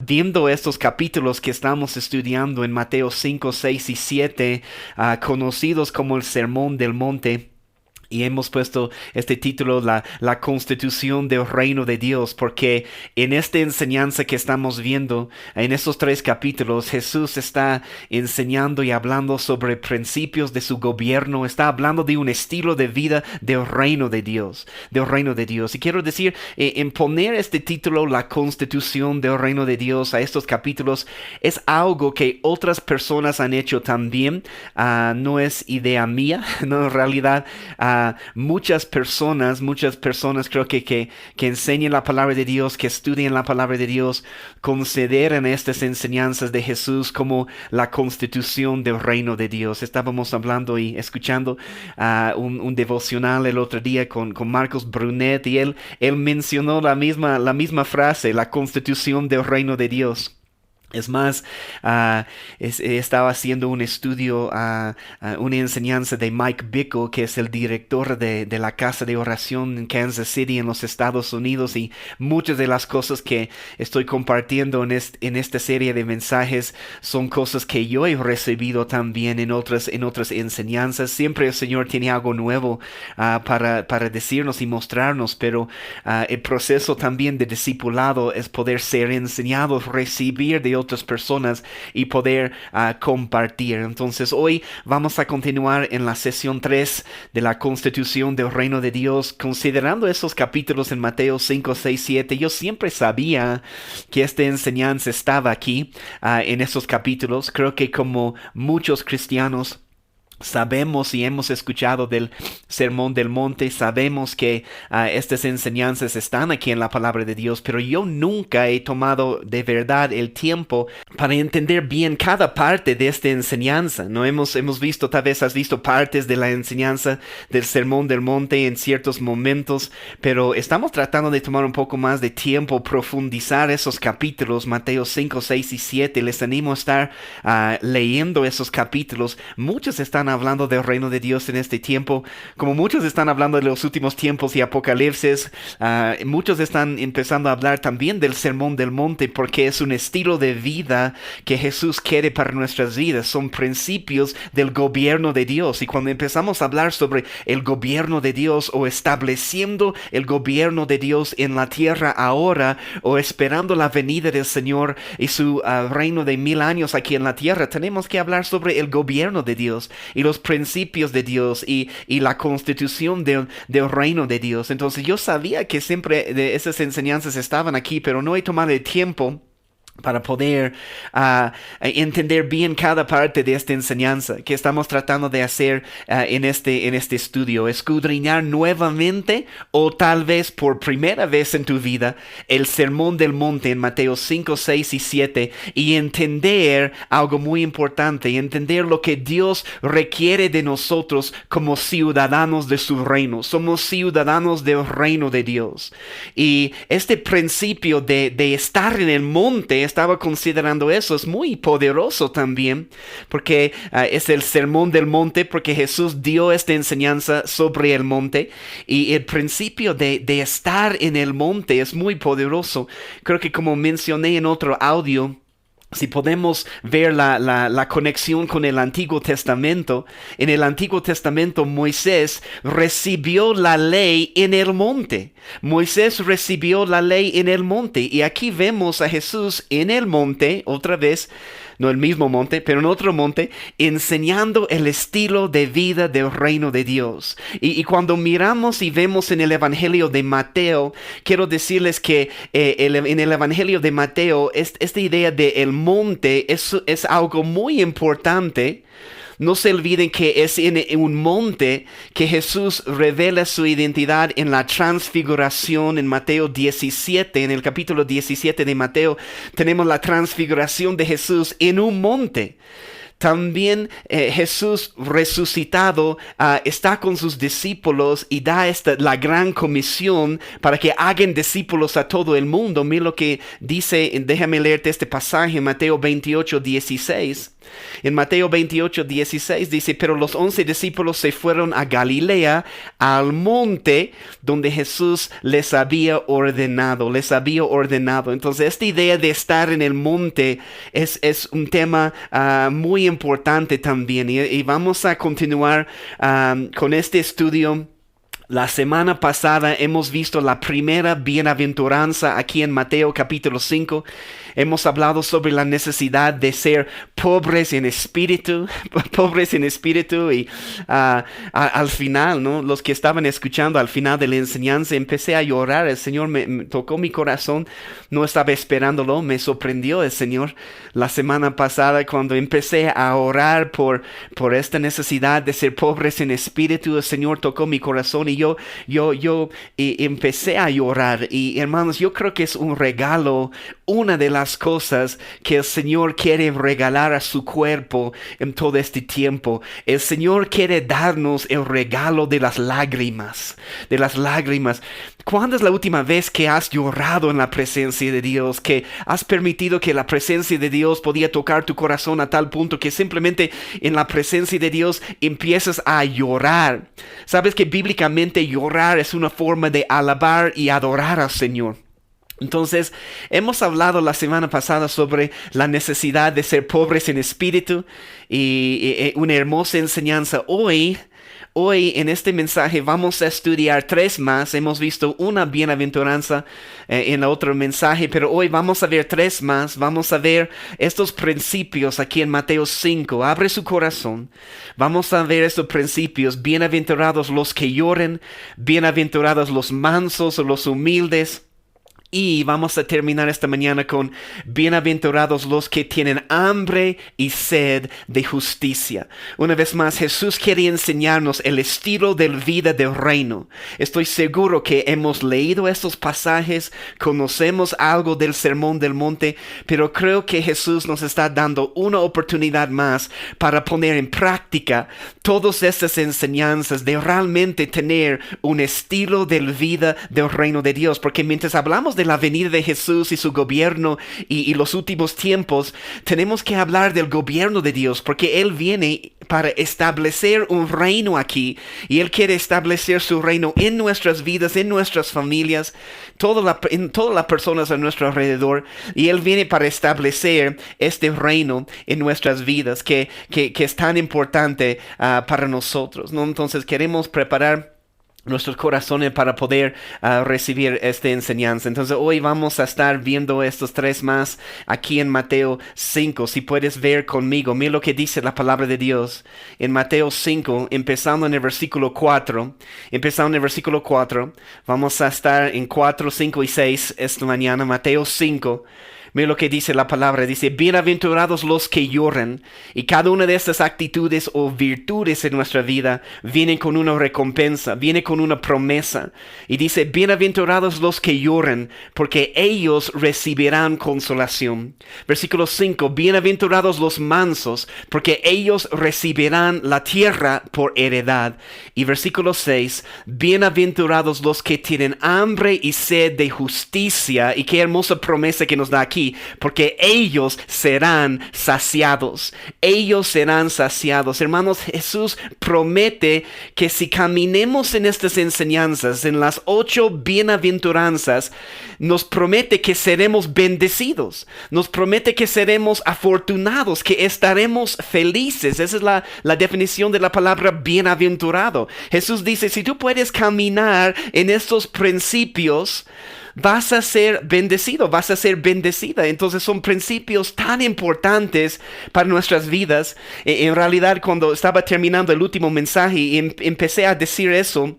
viendo estos capítulos que estamos estudiando en Mateo 5, 6 y 7, conocidos como el Sermón del Monte. Y hemos puesto este título, la constitución del reino de Dios, porque en esta enseñanza que estamos viendo, en estos 3 capítulos, Jesús está enseñando y hablando sobre principios de su gobierno, está hablando de un estilo de vida del reino de Dios, del reino de Dios. Y quiero decir, en poner este título, la constitución del reino de Dios, a estos capítulos, es algo que otras personas han hecho también, no es idea mía, no, en realidad, muchas personas creo que enseñan la palabra de Dios, que estudian la palabra de Dios, consideran estas enseñanzas de Jesús como la constitución del reino de Dios. Estábamos hablando y escuchando un devocional el otro día con Marcos Brunet, y él mencionó la misma frase, la constitución del reino de Dios. Es más, estaba haciendo un estudio, una enseñanza de Mike Bickle, que es el director de la casa de oración en Kansas City, en los Estados Unidos, y muchas de las cosas que estoy compartiendo en esta serie de mensajes son cosas que yo he recibido también en otras enseñanzas. Siempre el Señor tiene algo nuevo para decirnos y mostrarnos, pero el proceso también de discipulado es poder ser enseñados, recibir de otras personas y poder compartir. Entonces hoy vamos a continuar en la sesión 3 de la constitución del reino de Dios, considerando esos capítulos en Mateo 5, 6, 7. Yo siempre sabía que esta enseñanza estaba aquí en esos capítulos. Creo que como muchos cristianos sabemos y hemos escuchado del Sermón del Monte, sabemos que estas enseñanzas están aquí en la palabra de Dios, pero yo nunca he tomado de verdad el tiempo para entender bien cada parte de esta enseñanza. No hemos visto, tal vez has visto partes de la enseñanza del Sermón del Monte en ciertos momentos, pero estamos tratando de tomar un poco más de tiempo, profundizar esos capítulos, Mateo 5, 6 y 7. Les animo a estar leyendo esos capítulos. Muchos están hablando del reino de Dios en este tiempo, como muchos están hablando de los últimos tiempos y Apocalipsis. Muchos están empezando a hablar también del Sermón del Monte, porque es un estilo de vida que Jesús quiere para nuestras vidas. Son principios del gobierno de Dios, y cuando empezamos a hablar sobre el gobierno de Dios, o estableciendo el gobierno de Dios en la tierra ahora, o esperando la venida del Señor y su reino de 1000 años aquí en la tierra, tenemos que hablar sobre el gobierno de Dios y los principios de Dios y la constitución del reino de Dios. Entonces yo sabía que siempre de esas enseñanzas estaban aquí, pero no he tomado el tiempo para poder entender bien cada parte de esta enseñanza que estamos tratando de hacer en este estudio. Escudriñar nuevamente, o tal vez por primera vez en tu vida, el Sermón del Monte en Mateo 5, 6 y 7, y entender algo muy importante, entender lo que Dios requiere de nosotros como ciudadanos de su reino. Somos ciudadanos del reino de Dios. Y este principio de estar en el monte, estaba considerando eso, es muy poderoso también, porque es el Sermón del Monte, porque Jesús dio esta enseñanza sobre el monte, y el principio de estar en el monte es muy poderoso. Creo que, como mencioné en otro audio, si podemos ver la conexión con el Antiguo Testamento, en el Antiguo Testamento Moisés recibió la ley en el monte. Moisés recibió la ley en el monte, y aquí vemos a Jesús en el monte, otra vez, no el mismo monte, pero en otro monte, enseñando el estilo de vida del reino de Dios. Y cuando miramos y vemos en el Evangelio de Mateo, quiero decirles que en el Evangelio de Mateo, esta idea de el monte es algo muy importante. No se olviden que es en un monte que Jesús revela su identidad en la transfiguración. En Mateo 17, en el capítulo 17 de Mateo, tenemos la transfiguración de Jesús en un monte. También Jesús resucitado está con sus discípulos y da la gran comisión para que hagan discípulos a todo el mundo. Mira lo que dice, déjame leerte este pasaje, Mateo 28, 16. En Mateo 28:16 dice, pero los 11 discípulos se fueron a Galilea, al monte donde Jesús les había ordenado, Entonces, esta idea de estar en el monte es un tema muy importante también. Y vamos a continuar con este estudio. La semana pasada hemos visto la primera bienaventuranza aquí en Mateo capítulo 5. Hemos hablado sobre la necesidad de ser pobres en espíritu y al final, ¿no? Los que estaban escuchando al final de la enseñanza, empecé a llorar. El Señor me tocó mi corazón, no estaba esperándolo, me sorprendió el Señor la semana pasada cuando empecé a orar por esta necesidad de ser pobres en espíritu. El Señor tocó mi corazón y yo empecé a llorar. Y hermanos, yo creo que es un regalo, una de las cosas que el Señor quiere regalar a su cuerpo en todo este tiempo. El Señor quiere darnos el regalo de las lágrimas. ¿Cuándo es la última vez que has llorado en la presencia de Dios? Que has permitido que la presencia de Dios podía tocar tu corazón a tal punto que simplemente en la presencia de Dios empiezas a llorar. Sabes que bíblicamente llorar es una forma de alabar y adorar al Señor. Entonces, hemos hablado la semana pasada sobre la necesidad de ser pobres en espíritu y una hermosa enseñanza. Hoy en este mensaje vamos a estudiar 3 más. Hemos visto una bienaventuranza en el otro mensaje, pero hoy vamos a ver 3 más. Vamos a ver estos principios aquí en Mateo 5. Abre su corazón. Vamos a ver estos principios. Bienaventurados los que lloren, bienaventurados los mansos o los humildes. Y vamos a terminar esta mañana con bienaventurados los que tienen hambre y sed de justicia. Una vez más, Jesús quiere enseñarnos el estilo de vida del reino. Estoy seguro que hemos leído estos pasajes, conocemos algo del Sermón del Monte, pero creo que Jesús nos está dando una oportunidad más para poner en práctica todas estas enseñanzas de realmente tener un estilo de vida del reino de Dios. Porque mientras hablamos de la venida de Jesús y su gobierno y los últimos tiempos, tenemos que hablar del gobierno de Dios, porque Él viene para establecer un reino aquí, y Él quiere establecer su reino en nuestras vidas, en nuestras familias, en todas las personas a nuestro alrededor, y Él viene para establecer este reino en nuestras vidas, que es tan importante para nosotros, ¿no? Entonces queremos preparar nuestros corazones para poder recibir esta enseñanza. Entonces hoy vamos a estar viendo estos 3 más aquí en Mateo 5. Si puedes ver conmigo, mira lo que dice la palabra de Dios en Mateo 5, empezando en el versículo 4. Vamos a estar en 4, 5 y 6 esta mañana. Mateo 5. Mira lo que dice la palabra. Dice, bienaventurados los que lloran. Y cada una de estas actitudes o virtudes en nuestra vida vienen con una recompensa, viene con una promesa. Y dice, bienaventurados los que lloran, porque ellos recibirán consolación. Versículo 5, bienaventurados los mansos, porque ellos recibirán la tierra por heredad. Y versículo 6, bienaventurados los que tienen hambre y sed de justicia. Y qué hermosa promesa que nos da aquí. Porque ellos serán saciados. Hermanos, Jesús promete que si caminemos en estas enseñanzas, en las 8 bienaventuranzas, nos promete que seremos bendecidos. Nos promete que seremos afortunados, que estaremos felices. Esa es la definición de la palabra bienaventurado. Jesús dice, si tú puedes caminar en estos principios, vas a ser bendecido, vas a ser bendecida. Entonces son principios tan importantes para nuestras vidas. En realidad, cuando estaba terminando el último mensaje y empecé a decir eso,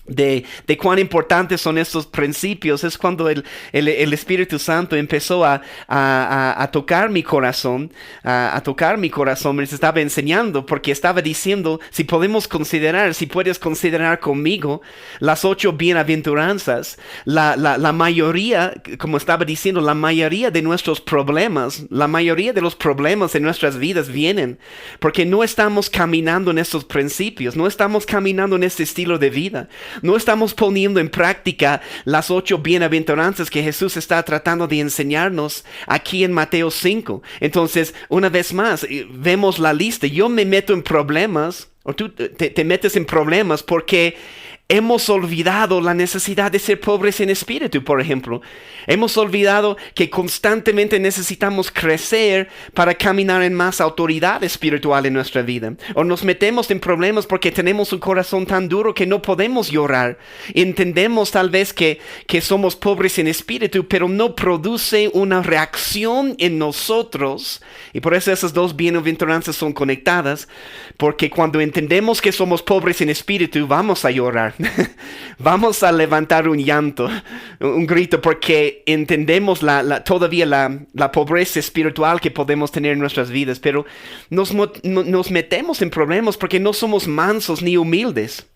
de cuán importantes son estos principios, es cuando el Espíritu Santo empezó a tocar mi corazón, me estaba enseñando, porque estaba diciendo, si puedes considerar conmigo las 8 bienaventuranzas, la mayoría, como estaba diciendo, la mayoría de nuestros problemas, la mayoría de los problemas en nuestras vidas vienen porque no estamos caminando en estos principios, no estamos caminando en este estilo de vida. no estamos poniendo en práctica las 8 bienaventuranzas que Jesús está tratando de enseñarnos aquí en Mateo 5. Entonces, una vez más, vemos la lista. Yo me meto en problemas, o tú te metes en problemas porque hemos olvidado la necesidad de ser pobres en espíritu, por ejemplo. Hemos olvidado que constantemente necesitamos crecer para caminar en más autoridad espiritual en nuestra vida. O nos metemos en problemas porque tenemos un corazón tan duro que no podemos llorar. Entendemos tal vez que somos pobres en espíritu, pero no produce una reacción en nosotros. Y por eso esas 2 bienaventuranzas son conectadas. Porque cuando entendemos que somos pobres en espíritu, vamos a llorar. Vamos a levantar un llanto, un grito, porque entendemos todavía la pobreza espiritual que podemos tener en nuestras vidas, pero nos metemos en problemas porque no somos mansos ni humildes.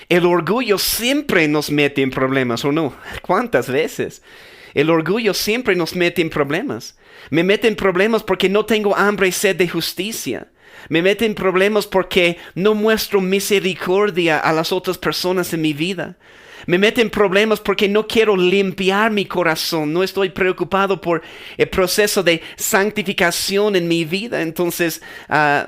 El orgullo siempre nos mete en problemas, ¿o no? ¿Cuántas veces? El orgullo siempre nos mete en problemas. Me mete en problemas porque no tengo hambre y sed de justicia. Me meto en problemas porque no muestro misericordia a las otras personas en mi vida. Me meto en problemas porque no quiero limpiar mi corazón. No estoy preocupado por el proceso de santificación en mi vida. Entonces,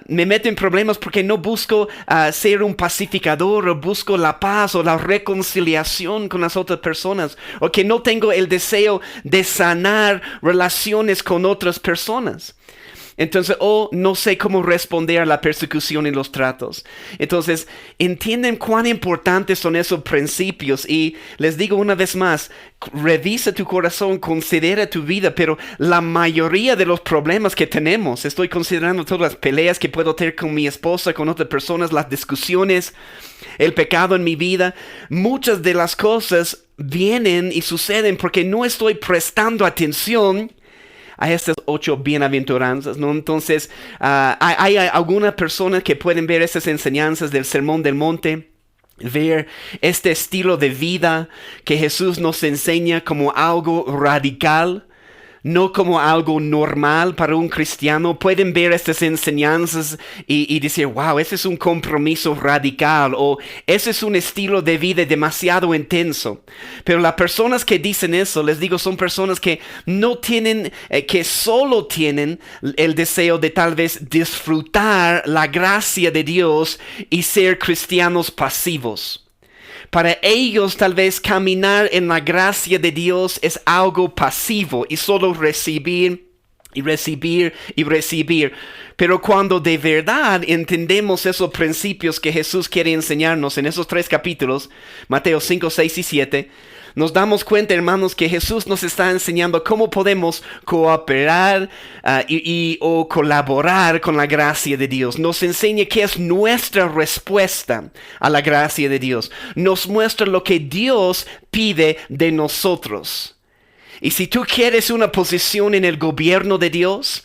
me meto en problemas porque no busco ser un pacificador o busco la paz o la reconciliación con las otras personas. O que no tengo el deseo de sanar relaciones con otras personas. Entonces, no sé cómo responder a la persecución y los tratos. Entonces, entienden cuán importantes son esos principios. Y les digo una vez más, revisa tu corazón, considera tu vida. Pero la mayoría de los problemas que tenemos, estoy considerando todas las peleas que puedo tener con mi esposa, con otras personas, las discusiones, el pecado en mi vida. Muchas de las cosas vienen y suceden porque no estoy prestando atención a estas 8 bienaventuranzas, ¿no? Entonces, hay algunas personas que pueden ver estas enseñanzas del Sermón del Monte, ver este estilo de vida que Jesús nos enseña como algo radical, no como algo normal para un cristiano. Pueden ver estas enseñanzas y decir, wow, ese es un compromiso radical, o ese es un estilo de vida demasiado intenso. Pero las personas que dicen eso, les digo, son personas que no tienen, que solo tienen el deseo de tal vez disfrutar la gracia de Dios y ser cristianos pasivos. Para ellos tal vez caminar en la gracia de Dios es algo pasivo y solo recibir y recibir y recibir. Pero cuando de verdad entendemos esos principios que Jesús quiere enseñarnos en esos 3 capítulos, Mateo 5, 6 y 7, nos damos cuenta, hermanos, que Jesús nos está enseñando cómo podemos cooperar o colaborar con la gracia de Dios. Nos enseña qué es nuestra respuesta a la gracia de Dios. Nos muestra lo que Dios pide de nosotros. Y si tú quieres una posición en el gobierno de Dios,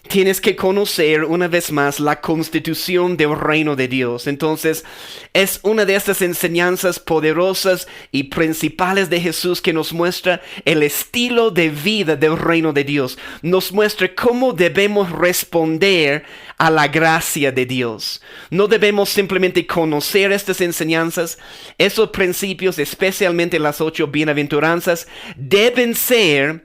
tienes que conocer una vez más la constitución del reino de Dios. Entonces, es una de estas enseñanzas poderosas y principales de Jesús que nos muestra el estilo de vida del reino de Dios. Nos muestra cómo debemos responder a la gracia de Dios. No debemos simplemente conocer estas enseñanzas. Esos principios, especialmente las 8 bienaventuranzas, deben ser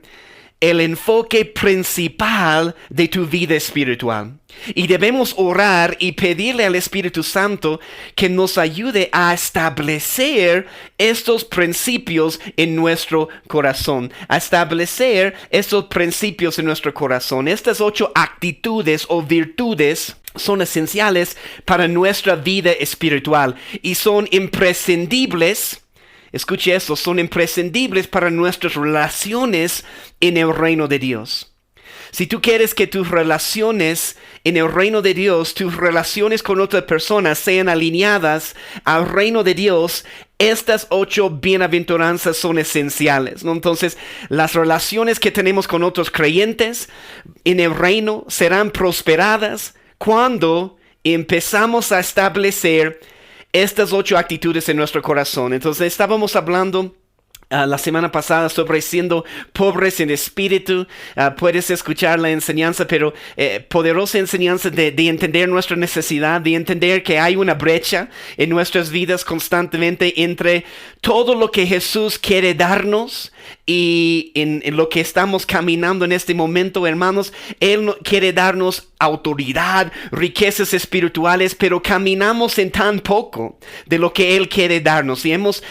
el enfoque principal de tu vida espiritual. Y debemos orar y pedirle al Espíritu Santo que nos ayude a establecer estos principios en nuestro corazón. A establecer estos principios en nuestro corazón. Estas 8 actitudes o virtudes son esenciales para nuestra vida espiritual y son imprescindibles. Escuche esto, son imprescindibles para nuestras relaciones en el reino de Dios. Si tú quieres que tus relaciones en el reino de Dios, tus relaciones con otras personas sean alineadas al reino de Dios, estas 8 bienaventuranzas son esenciales, ¿no? Entonces, las relaciones que tenemos con otros creyentes en el reino serán prosperadas cuando empezamos a establecer estas 8 actitudes en nuestro corazón. Entonces estábamos hablando la semana pasada sobre siendo pobres en espíritu. Puedes escuchar la enseñanza, pero poderosa enseñanza de entender nuestra necesidad, de entender que hay una brecha en nuestras vidas constantemente entre todo lo que Jesús quiere darnos y en lo que estamos caminando en este momento, hermanos. Él quiere darnos autoridad, riquezas espirituales, pero caminamos en tan poco de lo que Él quiere darnos. Y hemos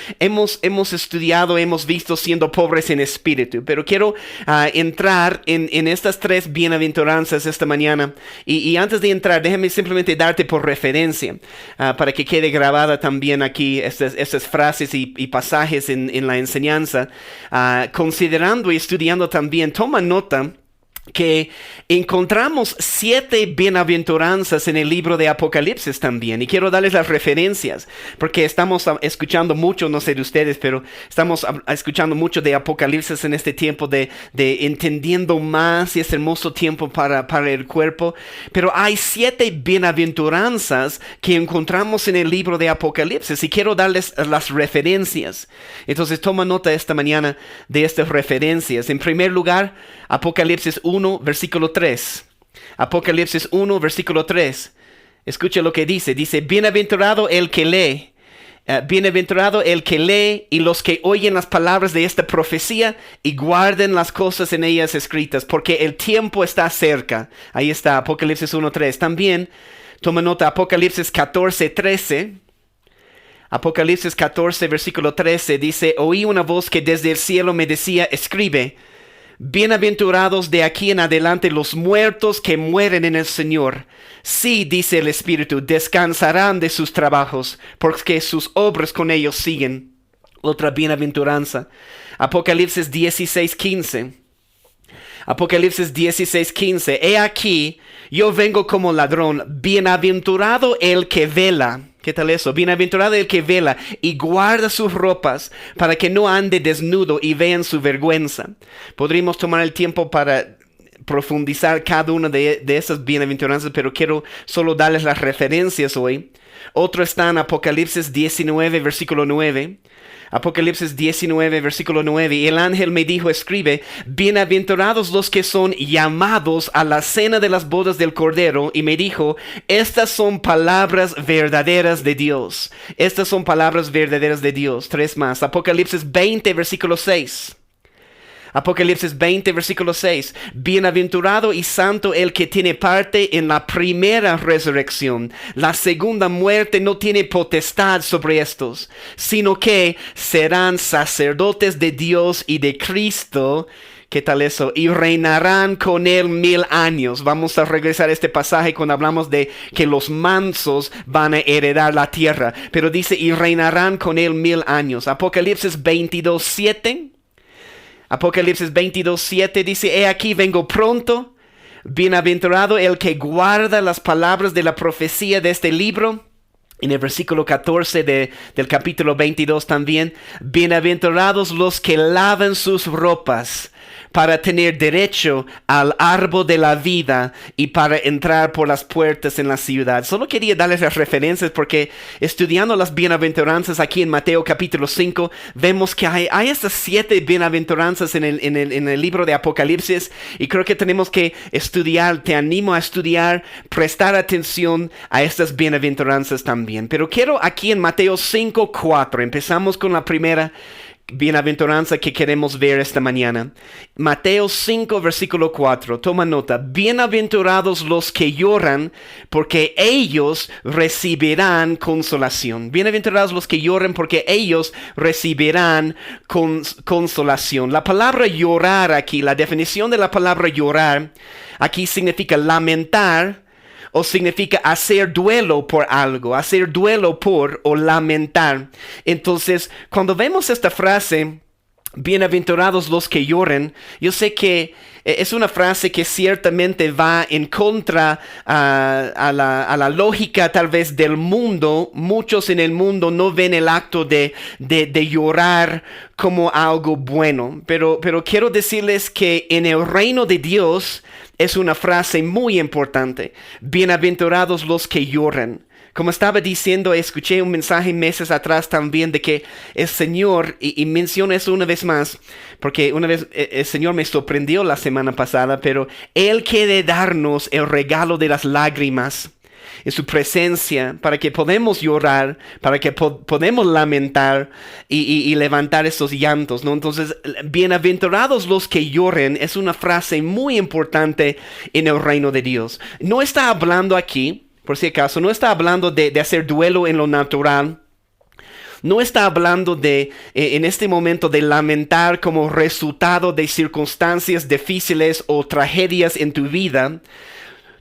estudiado, hemos visto siendo pobres en espíritu. Pero quiero entrar en estas tres bienaventuranzas esta mañana. Y antes de entrar, déjame simplemente darte por referencia para que quede grabada también aquí estas frases y pasajes en la enseñanza. Considerando y estudiando también, toma nota que encontramos 7 bienaventuranzas en el libro de Apocalipsis también. Y quiero darles las referencias, porque estamos escuchando mucho, no sé de ustedes, pero estamos escuchando mucho de Apocalipsis en este tiempo de entendiendo más, y es hermoso tiempo para el cuerpo. Pero hay 7 bienaventuranzas que encontramos en el libro de Apocalipsis, y quiero darles las referencias. Entonces toma nota esta mañana de estas referencias. En primer lugar, Apocalipsis 1, versículo 3. Apocalipsis 1, versículo 3. Escucha lo que dice. Dice, bienaventurado el que lee. Bienaventurado el que lee y los que oyen las palabras de esta profecía y guarden las cosas en ellas escritas, porque el tiempo está cerca. Ahí está, Apocalipsis 1, 3. También, toma nota, Apocalipsis 14, 13. Apocalipsis 14, versículo 13 dice, oí una voz que desde el cielo me decía, escribe, bienaventurados de aquí en adelante los muertos que mueren en el Señor. Sí, dice el Espíritu, descansarán de sus trabajos, porque sus obras con ellos siguen. Otra bienaventuranza. Apocalipsis 16, 15. Apocalipsis 16, 15. He aquí, yo vengo como ladrón. Bienaventurado el que vela. ¿Qué tal eso? Bienaventurado el que vela y guarda sus ropas para que no ande desnudo y vean su vergüenza. Podríamos tomar el tiempo para profundizar cada una de esas bienaventuranzas, pero quiero solo darles las referencias hoy. Otro está en Apocalipsis 19, versículo 9. Apocalipsis 19, versículo 9. Y el ángel me dijo, escribe, bienaventurados los que son llamados a la cena de las bodas del Cordero. Y me dijo, estas son palabras verdaderas de Dios. Estas son palabras verdaderas de Dios. 3 más. Apocalipsis 20, versículo 6. Apocalipsis 20, versículo 6. Bienaventurado y santo el que tiene parte en la primera resurrección. La segunda muerte no tiene potestad sobre estos, sino que serán sacerdotes de Dios y de Cristo. ¿Qué tal eso? Y reinarán con él 1000 años. Vamos a regresar a este pasaje cuando hablamos de que los mansos van a heredar la tierra. Pero dice, y reinarán con él 1000 años. Apocalipsis 22, 7. Apocalipsis 22, 7 dice, he aquí vengo pronto, bienaventurado el que guarda las palabras de la profecía de este libro. En el versículo 14 del capítulo 22 también, bienaventurados los que lavan sus ropas para tener derecho al árbol de la vida y para entrar por las puertas en la ciudad. Solo quería darles las referencias porque estudiando las bienaventuranzas aquí en Mateo capítulo 5, vemos que hay estas 7 bienaventuranzas en el libro de Apocalipsis, y creo que tenemos que estudiar, te animo a estudiar, prestar atención a estas bienaventuranzas también. Pero quiero aquí en Mateo 5, 4, empezamos con la primera bienaventuranza que queremos ver esta mañana. Mateo 5, versículo 4. Toma nota. Bienaventurados los que lloran, porque ellos recibirán consolación. Bienaventurados los que lloran, porque ellos recibirán consolación. La palabra llorar aquí, la definición de la palabra llorar, aquí significa lamentar, o significa hacer duelo por algo, hacer duelo por o lamentar. Entonces, cuando vemos esta frase, bienaventurados los que lloren, yo sé que es una frase que ciertamente va en contra a la lógica tal vez del mundo. Muchos en el mundo no ven el acto de llorar como algo bueno. Pero quiero decirles que en el reino de Dios es una frase muy importante. Bienaventurados los que lloran. Como estaba diciendo, escuché un mensaje meses atrás también de que el Señor, y menciono eso una vez más, porque una vez el Señor me sorprendió la semana pasada, pero Él quiere darnos el regalo de las lágrimas en su presencia, para que podamos llorar, para que podamos lamentar y levantar esos llantos, ¿no? Entonces, bienaventurados los que lloren es una frase muy importante en el reino de Dios. No está hablando aquí, por si acaso, no está hablando de hacer duelo en lo natural. No está hablando en este momento de lamentar como resultado de circunstancias difíciles o tragedias en tu vida.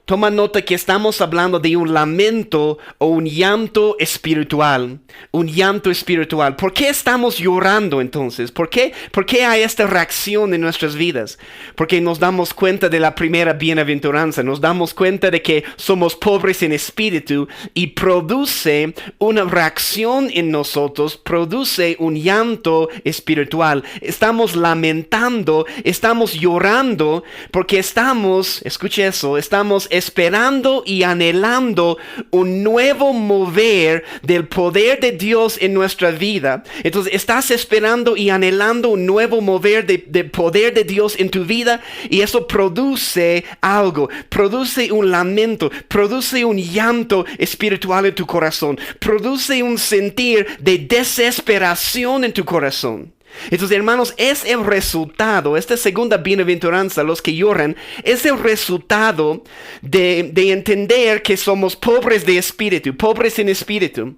Toma nota que estamos hablando de un lamento o un llanto espiritual. Un llanto espiritual. ¿Por qué estamos llorando entonces? ¿Por qué hay esta reacción en nuestras vidas? Porque nos damos cuenta de la primera bienaventuranza. Nos damos cuenta de que somos pobres en espíritu y produce una reacción en nosotros. Produce un llanto espiritual. Estamos lamentando, estamos llorando porque escuche eso, estamos esperando y anhelando un nuevo mover del poder de Dios en nuestra vida. Entonces estás esperando y anhelando un nuevo mover del poder de Dios en tu vida, y eso produce algo, produce un lamento, produce un llanto espiritual en tu corazón, produce un sentir de desesperación en tu corazón. Entonces, hermanos, es el resultado, esta segunda bienaventuranza, los que lloran, es el resultado de entender que somos pobres de espíritu, pobres en espíritu.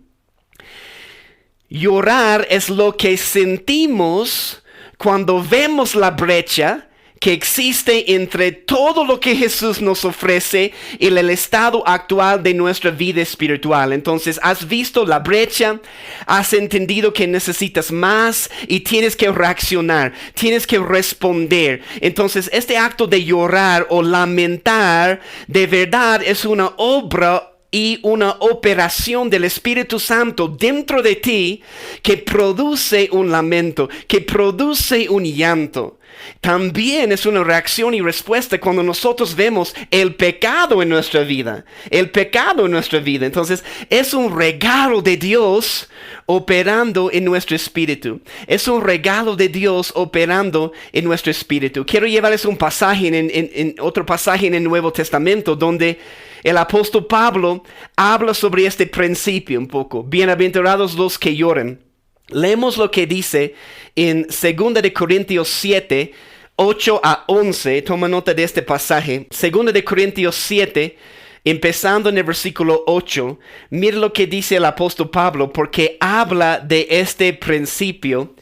Llorar es lo que sentimos cuando vemos la brecha que existe entre todo lo que Jesús nos ofrece y el estado actual de nuestra vida espiritual. Entonces, has visto la brecha, has entendido que necesitas más y tienes que reaccionar, tienes que responder. Entonces, este acto de llorar o lamentar, de verdad es una obra y una operación del Espíritu Santo dentro de ti que produce un lamento, que produce un llanto. También es una reacción y respuesta cuando nosotros vemos el pecado en nuestra vida. El pecado en nuestra vida. Entonces, es un regalo de Dios operando en nuestro espíritu. Es un regalo de Dios operando en nuestro espíritu. Quiero llevarles un pasaje, en otro pasaje en el Nuevo Testamento, donde el apóstol Pablo habla sobre este principio un poco. Bienaventurados los que lloran. Leemos lo que dice en 2 de Corintios 7, 8 a 11. Toma nota de este pasaje. 2 de Corintios 7, empezando en el versículo 8. Mira lo que dice el apóstol Pablo, porque habla de este principio.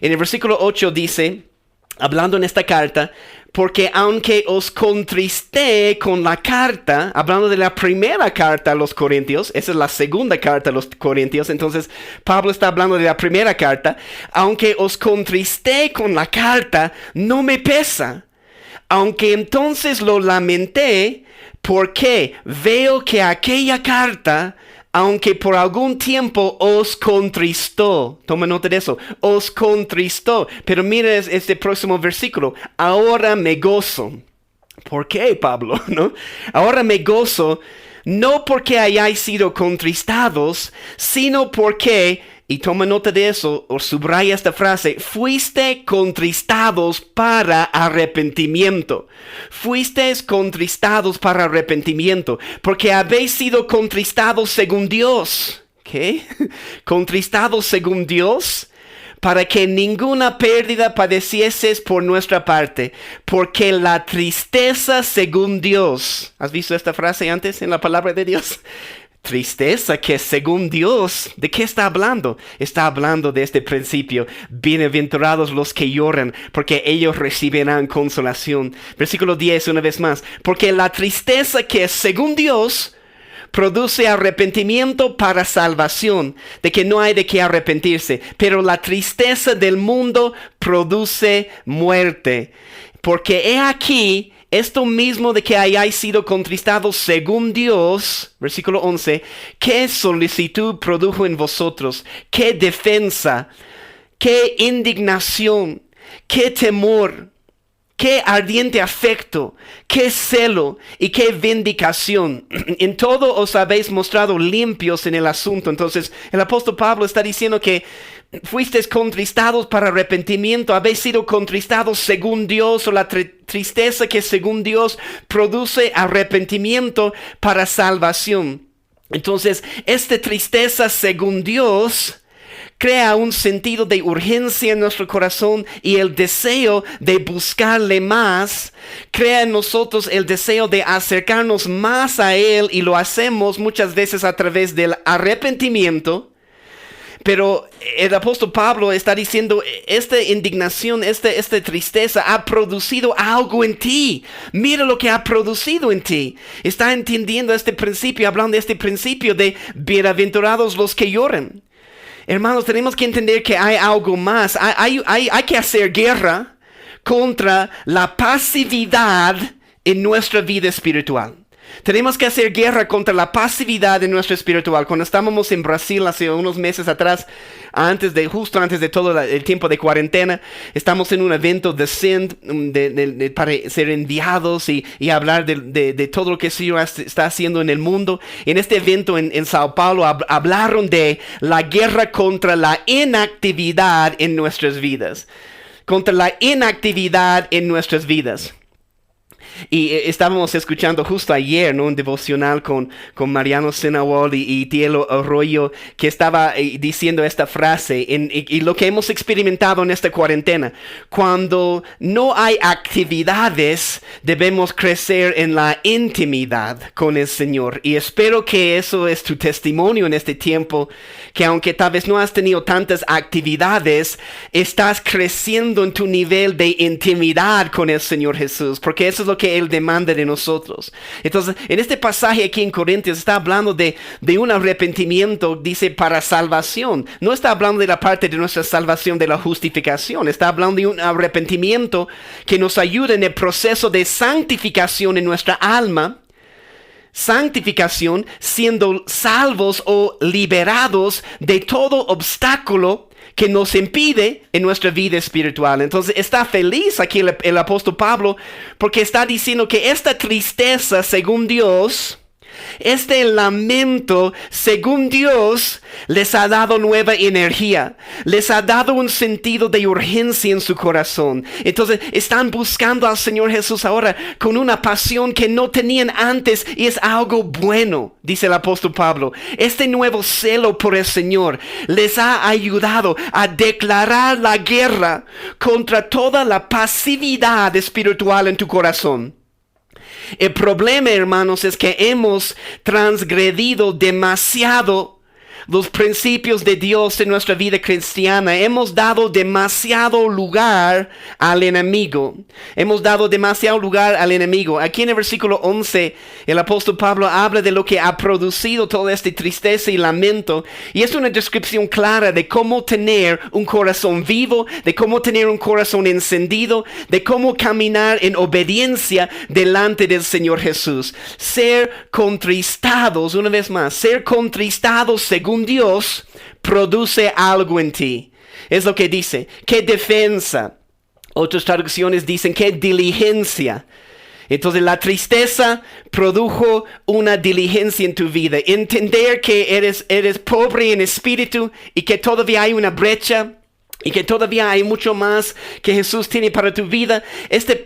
En el versículo 8 dice, hablando en esta carta, porque aunque os contristé con la carta, hablando de la primera carta a los Corintios, esa es la segunda carta a los Corintios, entonces Pablo está hablando de la primera carta, aunque os contristé con la carta, no me pesa, aunque entonces lo lamenté, porque veo que aquella carta, aunque por algún tiempo os contristó. Toma nota de eso. Os contristó. Pero mira este próximo versículo. Ahora me gozo. ¿Por qué, Pablo? ¿No? Ahora me gozo, no porque hayáis sido contristados, sino porque, y toma nota de eso, o subraya esta frase, fuiste contristados para arrepentimiento. Fuisteis contristados para arrepentimiento, porque habéis sido contristados según Dios. ¿Qué? Contristados según Dios, para que ninguna pérdida padecieses por nuestra parte, porque la tristeza según Dios. ¿Has visto esta frase antes en la palabra de Dios? Tristeza que según Dios, ¿de qué está hablando? Está hablando de este principio. Bienaventurados los que lloran, porque ellos recibirán consolación. Versículo 10, una vez más. Porque la tristeza que según Dios produce arrepentimiento para salvación, de que no hay de qué arrepentirse. Pero la tristeza del mundo produce muerte. Porque he aquí, esto mismo de que hayáis sido contristados según Dios, versículo 11, ¿qué solicitud produjo en vosotros? ¿Qué defensa? ¿Qué indignación? ¿Qué temor? Qué ardiente afecto, qué celo y qué vindicación. En todo os habéis mostrado limpios en el asunto. Entonces, el apóstol Pablo está diciendo que fuisteis contristados para arrepentimiento, habéis sido contristados según Dios, o la tristeza que según Dios produce arrepentimiento para salvación. Entonces, esta tristeza según Dios crea un sentido de urgencia en nuestro corazón y el deseo de buscarle más. Crea en nosotros el deseo de acercarnos más a Él, y lo hacemos muchas veces a través del arrepentimiento. Pero el apóstol Pablo está diciendo, esta indignación, esta tristeza ha producido algo en ti. Mira lo que ha producido en ti. Está entendiendo este principio, hablando de este principio de bienaventurados los que lloran. Hermanos, tenemos que entender que hay algo más. Hay que hacer guerra contra la pasividad en nuestra vida espiritual. Tenemos que hacer guerra contra la pasividad en nuestra espiritual. Cuando estábamos en Brasil hace unos meses atrás, justo antes de todo el tiempo de cuarentena, estamos en un evento de Send para ser enviados y hablar de todo lo que el Señor está haciendo en el mundo. En este evento en Sao Paulo hablaron de la guerra contra la inactividad en nuestras vidas. Contra la inactividad en nuestras vidas. Y estábamos escuchando justo ayer, ¿no?, un devocional con Mariano Senawal y Tielo Arroyo, que estaba diciendo esta frase, y lo que hemos experimentado en esta cuarentena: cuando no hay actividades, debemos crecer en la intimidad con el Señor. Y espero que eso es tu testimonio en este tiempo, que aunque tal vez no has tenido tantas actividades, estás creciendo en tu nivel de intimidad con el Señor Jesús, porque eso es lo que Él demanda de nosotros. Entonces, en este pasaje aquí en Corintios está hablando de un arrepentimiento, dice, para salvación. No está hablando de la parte de nuestra salvación, de la justificación. Está hablando de un arrepentimiento que nos ayuda en el proceso de santificación en nuestra alma. Santificación, siendo salvos o liberados de todo obstáculo que nos impide en nuestra vida espiritual. Entonces está feliz aquí el apóstol Pablo, porque está diciendo que esta tristeza según Dios, este lamento según Dios, les ha dado nueva energía, les ha dado un sentido de urgencia en su corazón. Entonces están buscando al Señor Jesús ahora con una pasión que no tenían antes, y es algo bueno, dice el apóstol Pablo. Este nuevo celo por el Señor les ha ayudado a declarar la guerra contra toda la pasividad espiritual en tu corazón. El problema, hermanos, es que hemos transgredido demasiado los principios de Dios en nuestra vida cristiana. Hemos dado demasiado lugar al enemigo. Aquí en el versículo 11, el apóstol Pablo habla de lo que ha producido toda esta tristeza y lamento. Y es una descripción clara de cómo tener un corazón vivo, de cómo tener un corazón encendido, de cómo caminar en obediencia delante del Señor Jesús. Ser contristados, una vez más, ser contristados según Dios produce algo en ti. Es lo que dice. ¿Qué defensa? Otras traducciones dicen ¿qué diligencia? Entonces la tristeza produjo una diligencia en tu vida. Entender que eres pobre en espíritu y que todavía hay una brecha, y que todavía hay mucho más que Jesús tiene para tu vida.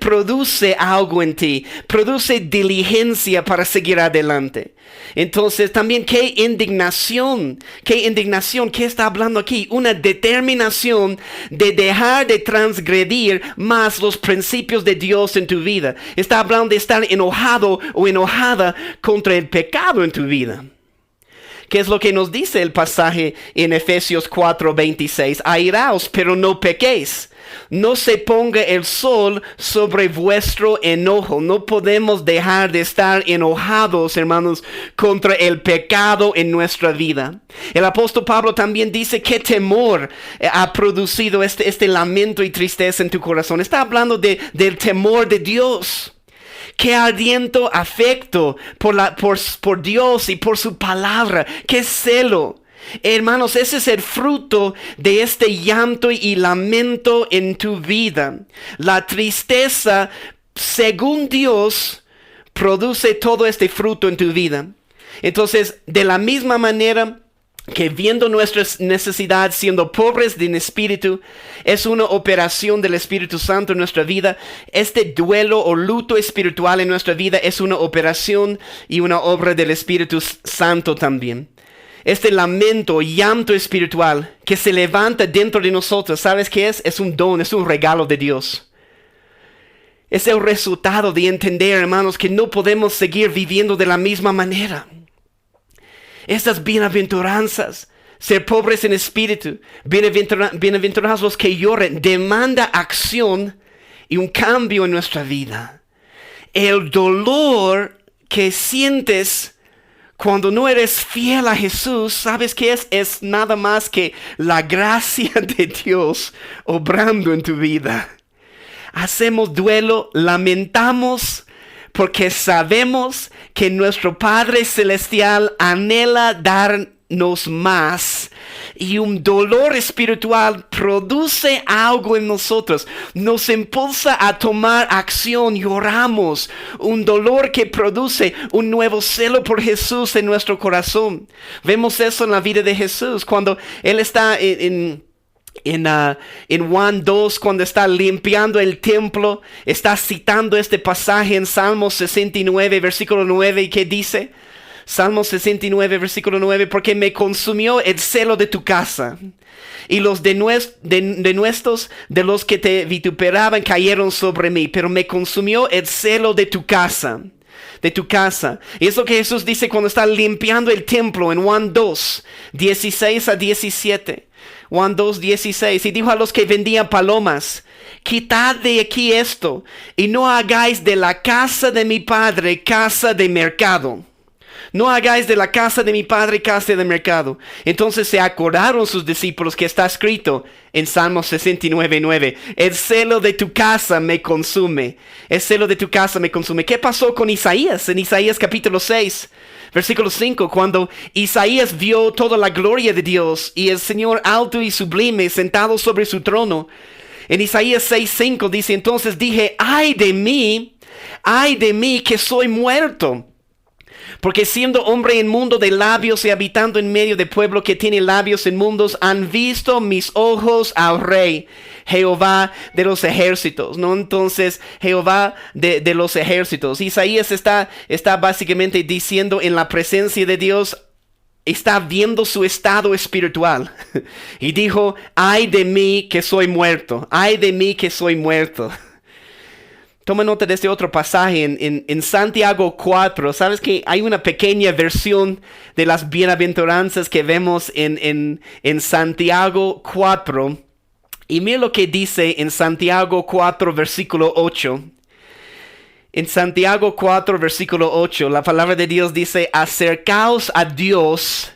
Produce algo en ti. Produce diligencia para seguir adelante. Entonces también qué indignación. ¿Qué está hablando aquí? Una determinación de dejar de transgredir más los principios de Dios en tu vida. Está hablando de estar enojado o enojada contra el pecado en tu vida. ¿Qué es lo que nos dice el pasaje en Efesios 4:26? Airaos, pero no pequéis. No se ponga el sol sobre vuestro enojo. No podemos dejar de estar enojados, hermanos, contra el pecado en nuestra vida. El apóstol Pablo también dice que temor ha producido este lamento y tristeza en tu corazón. Está hablando del temor de Dios. Qué ardiente afecto por Dios y por su palabra. Qué celo Hermanos, ese es el fruto de este llanto y lamento en tu vida. La tristeza, según Dios, produce todo este fruto en tu vida. Entonces, de la misma manera que viendo nuestra necesidad, siendo pobres en espíritu, es una operación del Espíritu Santo en nuestra vida. Este duelo o luto espiritual en nuestra vida es una operación y una obra del Espíritu Santo también. Este lamento, llanto espiritual que se levanta dentro de nosotros, ¿sabes qué es? Es un don, es un regalo de Dios. Es el resultado de entender, hermanos, que no podemos seguir viviendo de la misma manera. Estas bienaventuranzas, ser pobres en espíritu, bienaventurados los que lloran, demanda acción y un cambio en nuestra vida. El dolor que sientes cuando no eres fiel a Jesús, ¿sabes qué es? Es nada más que la gracia de Dios obrando en tu vida. Hacemos duelo, lamentamos, porque sabemos que nuestro Padre Celestial anhela darnos más. Y un dolor espiritual produce algo en nosotros. Nos impulsa a tomar acción y oramos. Un dolor que produce un nuevo celo por Jesús en nuestro corazón. Vemos eso en la vida de Jesús. Cuando Él está en Juan 2, cuando está limpiando el templo, está citando este pasaje en Salmo 69, versículo 9, ¿y qué dice? Salmo 69, versículo 9, porque me consumió el celo de tu casa, y los de los que te vituperaban cayeron sobre mí, pero me consumió el celo de tu casa. De tu casa. Y es lo que Jesús dice cuando está limpiando el templo en Juan 2, 16 a 17. Juan 2, 16. Y dijo a los que vendían palomas: quitad de aquí esto, y no hagáis de la casa de mi padre casa de mercado. No hagáis de la casa de mi padre casa de mercado. Entonces se acordaron sus discípulos que está escrito en Salmo 69, 9. El celo de tu casa me consume. El celo de tu casa me consume. ¿Qué pasó con Isaías? En Isaías capítulo 6, versículo 5. Cuando Isaías vio toda la gloria de Dios y el Señor alto y sublime sentado sobre su trono. En Isaías 6, 5 dice: entonces dije, ay de mí que soy muerto. Porque siendo hombre inmundo de labios y habitando en medio de pueblo que tiene labios inmundos, han visto mis ojos al Rey, Jehová de los ejércitos, ¿no? Entonces, Jehová de los ejércitos. Isaías está básicamente diciendo en la presencia de Dios, está viendo su estado espiritual. Y dijo, ay de mí que soy muerto, ay de mí que soy muerto. Toma nota de este otro pasaje en Santiago 4. ¿Sabes que hay una pequeña versión de las bienaventuranzas que vemos en Santiago 4? Y mira lo que dice en Santiago 4, versículo 8. En Santiago 4, versículo 8, la palabra de Dios dice: acercaos a Dios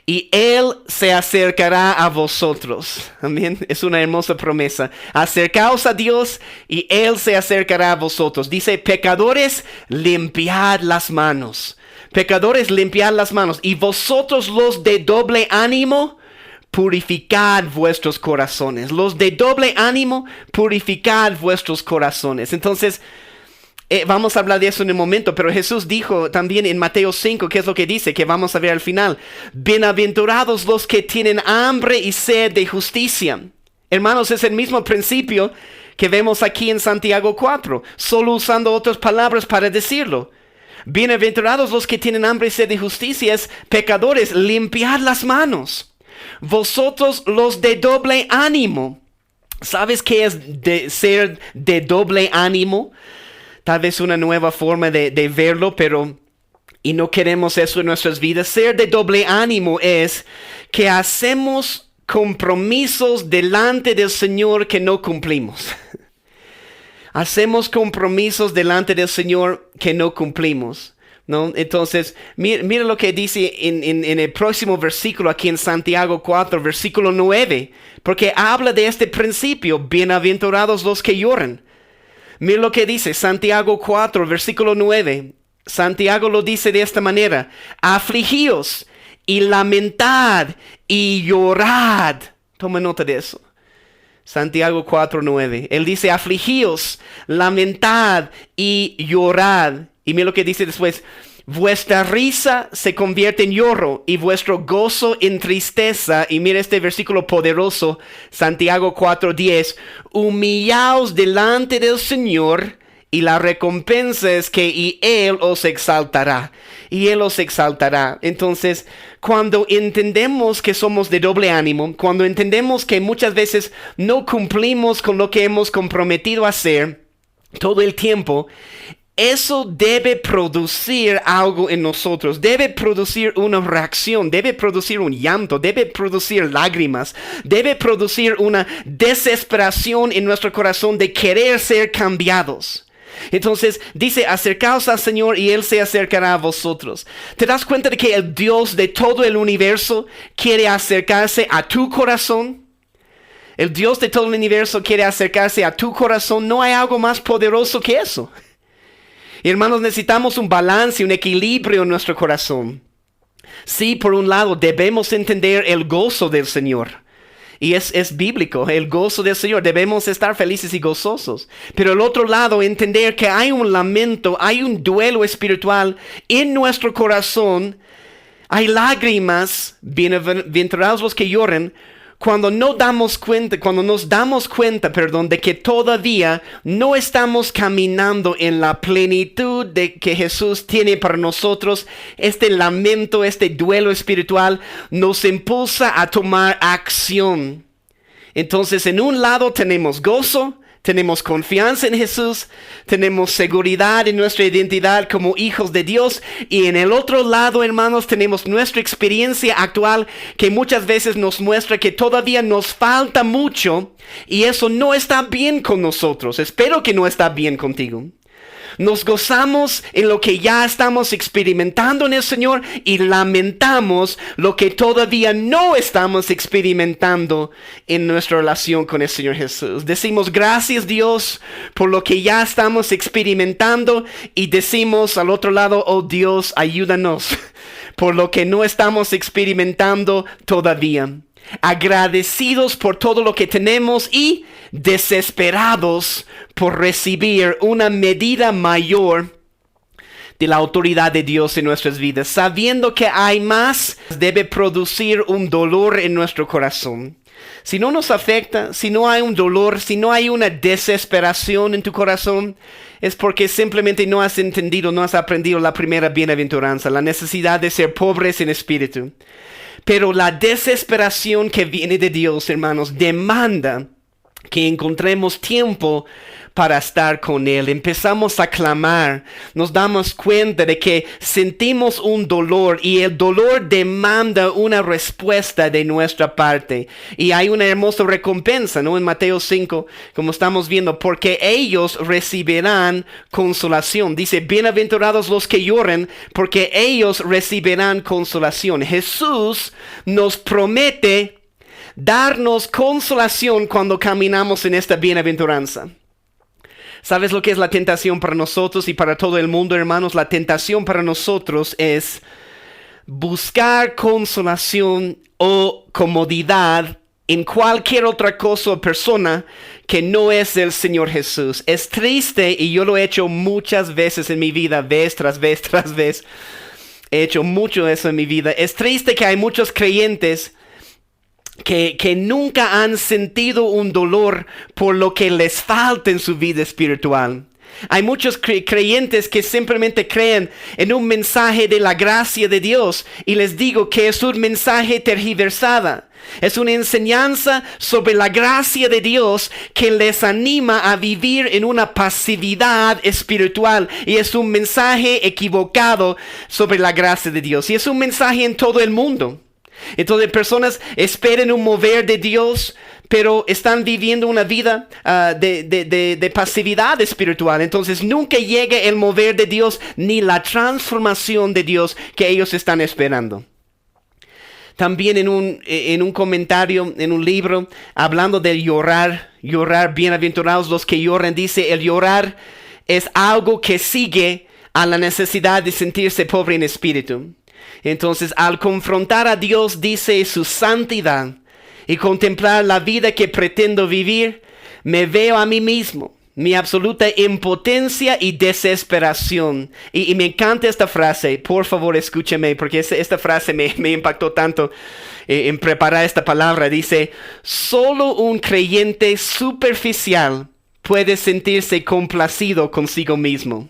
y Él se acercará a vosotros. Amén. Es una hermosa promesa. Acercaos a Dios y Él se acercará a vosotros. Dice: pecadores, limpiad las manos. Pecadores, limpiad las manos. Y vosotros los de doble ánimo, purificad vuestros corazones. Los de doble ánimo, purificad vuestros corazones. Entonces, vamos a hablar de eso en un momento, pero Jesús dijo también en Mateo 5, ¿qué es lo que dice? Que vamos a ver al final. Bienaventurados los que tienen hambre y sed de justicia. Hermanos, es el mismo principio que vemos aquí en Santiago 4, solo usando otras palabras para decirlo. Bienaventurados los que tienen hambre y sed de justicia, es pecadores, limpiad las manos. Vosotros los de doble ánimo. ¿Sabes qué es ser de doble ánimo? Tal vez una nueva forma de verlo, pero y no queremos eso en nuestras vidas. Ser de doble ánimo es que hacemos compromisos delante del Señor que no cumplimos. Hacemos compromisos delante del Señor que no cumplimos, ¿no? Entonces, mira lo que dice en el próximo versículo aquí en Santiago 4, versículo 9, porque habla de este principio: bienaventurados los que lloran. Mira lo que dice Santiago 4, versículo 9. Santiago lo dice de esta manera: afligíos y lamentad y llorad. Toma nota de eso. Santiago 4:9. Él dice, afligíos, lamentad y llorad. Y mira lo que dice después. Vuestra risa se convierte en lloro y vuestro gozo en tristeza. Y mira este versículo poderoso, Santiago 4:10. Humillaos delante del Señor y la recompensa es que y Él os exaltará. Y Él os exaltará. Entonces, cuando entendemos que somos de doble ánimo, cuando entendemos que muchas veces no cumplimos con lo que hemos comprometido a hacer todo el tiempo, eso debe producir algo en nosotros, debe producir una reacción, debe producir un llanto, debe producir lágrimas, debe producir una desesperación en nuestro corazón de querer ser cambiados. Entonces dice, acercaos al Señor y Él se acercará a vosotros. ¿Te das cuenta de que el Dios de todo el universo quiere acercarse a tu corazón? El Dios de todo el universo quiere acercarse a tu corazón. No hay algo más poderoso que eso. Hermanos, necesitamos un balance, un equilibrio en nuestro corazón. Sí, por un lado, debemos entender el gozo del Señor. Y es bíblico, el gozo del Señor. Debemos estar felices y gozosos. Pero el otro lado, entender que hay un lamento, hay un duelo espiritual en nuestro corazón. Hay lágrimas, bienaventurados los que lloran, cuando nos damos cuenta, de que todavía no estamos caminando en la plenitud de que Jesús tiene para nosotros. Este lamento, este duelo espiritual nos impulsa a tomar acción. Entonces, en un lado tenemos gozo, tenemos confianza en Jesús, tenemos seguridad en nuestra identidad como hijos de Dios. Y en el otro lado, hermanos, tenemos nuestra experiencia actual que muchas veces nos muestra que todavía nos falta mucho y eso no está bien con nosotros. Espero que no está bien contigo. Nos gozamos en lo que ya estamos experimentando en el Señor y lamentamos lo que todavía no estamos experimentando en nuestra relación con el Señor Jesús. Decimos gracias Dios por lo que ya estamos experimentando y decimos al otro lado, oh Dios, ayúdanos por lo que no estamos experimentando todavía. Agradecidos por todo lo que tenemos y desesperados por recibir una medida mayor de la autoridad de Dios en nuestras vidas. Sabiendo que hay más, debe producir un dolor en nuestro corazón. Si no nos afecta, si no hay un dolor, si no hay una desesperación en tu corazón, es porque simplemente no has entendido, no has aprendido la primera bienaventuranza, la necesidad de ser pobres en espíritu. Pero la desesperación que viene de Dios, hermanos, demanda que encontremos tiempo para estar con Él. Empezamos a clamar, nos damos cuenta de que sentimos un dolor y el dolor demanda una respuesta de nuestra parte. Y hay una hermosa recompensa, ¿no? En Mateo 5, como estamos viendo, porque ellos recibirán consolación. Dice, bienaventurados los que lloran, porque ellos recibirán consolación. Jesús nos promete darnos consolación cuando caminamos en esta bienaventuranza. ¿Sabes lo que es la tentación para nosotros y para todo el mundo, hermanos? La tentación para nosotros es buscar consolación o comodidad en cualquier otra cosa o persona que no es el Señor Jesús. Es triste, y yo lo he hecho muchas veces en mi vida, vez tras vez tras vez. He hecho mucho eso en mi vida. Es triste que hay muchos creyentes que nunca han sentido un dolor por lo que les falta en su vida espiritual. Hay muchos creyentes que simplemente creen en un mensaje de la gracia de Dios, y les digo que es un mensaje tergiversada. Es una enseñanza sobre la gracia de Dios que les anima a vivir en una pasividad espiritual, y es un mensaje equivocado sobre la gracia de Dios, y es un mensaje en todo el mundo. Entonces personas esperan un mover de Dios, pero están viviendo una vida de pasividad espiritual. Entonces nunca llega el mover de Dios ni la transformación de Dios que ellos están esperando. También en un comentario, en un libro, hablando de llorar, bienaventurados los que lloran, dice, el llorar es algo que sigue a la necesidad de sentirse pobre en espíritu. Entonces, al confrontar a Dios, dice su santidad, y contemplar la vida que pretendo vivir, me veo a mí mismo, mi absoluta impotencia y desesperación. Y me encanta esta frase, por favor escúcheme, porque esta frase me impactó tanto en preparar esta palabra. Dice, solo un creyente superficial puede sentirse complacido consigo mismo.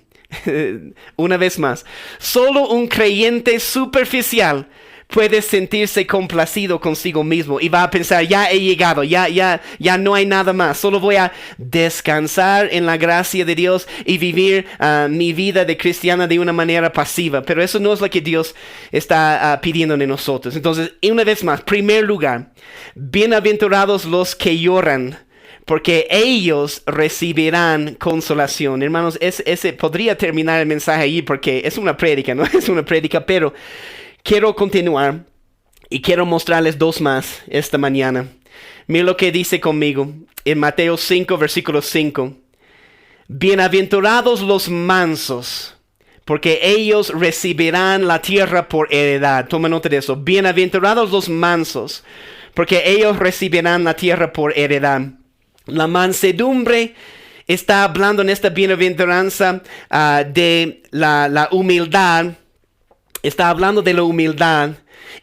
Una vez más, solo un creyente superficial puede sentirse complacido consigo mismo y va a pensar, ya he llegado, ya no hay nada más, solo voy a descansar en la gracia de Dios y vivir mi vida de cristiana de una manera pasiva. Pero eso no es lo que Dios está pidiendo de nosotros. Entonces, una vez más, primer lugar, bienaventurados los que lloran, porque ellos recibirán consolación. Hermanos, ese podría terminar el mensaje allí porque es una prédica, ¿no? Es una prédica, pero quiero continuar y quiero mostrarles dos más esta mañana. Mira lo que dice conmigo en Mateo 5, versículo 5. Bienaventurados los mansos, porque ellos recibirán la tierra por heredad. Toma nota de eso. Bienaventurados los mansos, porque ellos recibirán la tierra por heredad. La mansedumbre está hablando en esta bienaventuranza de la humildad. Está hablando de la humildad.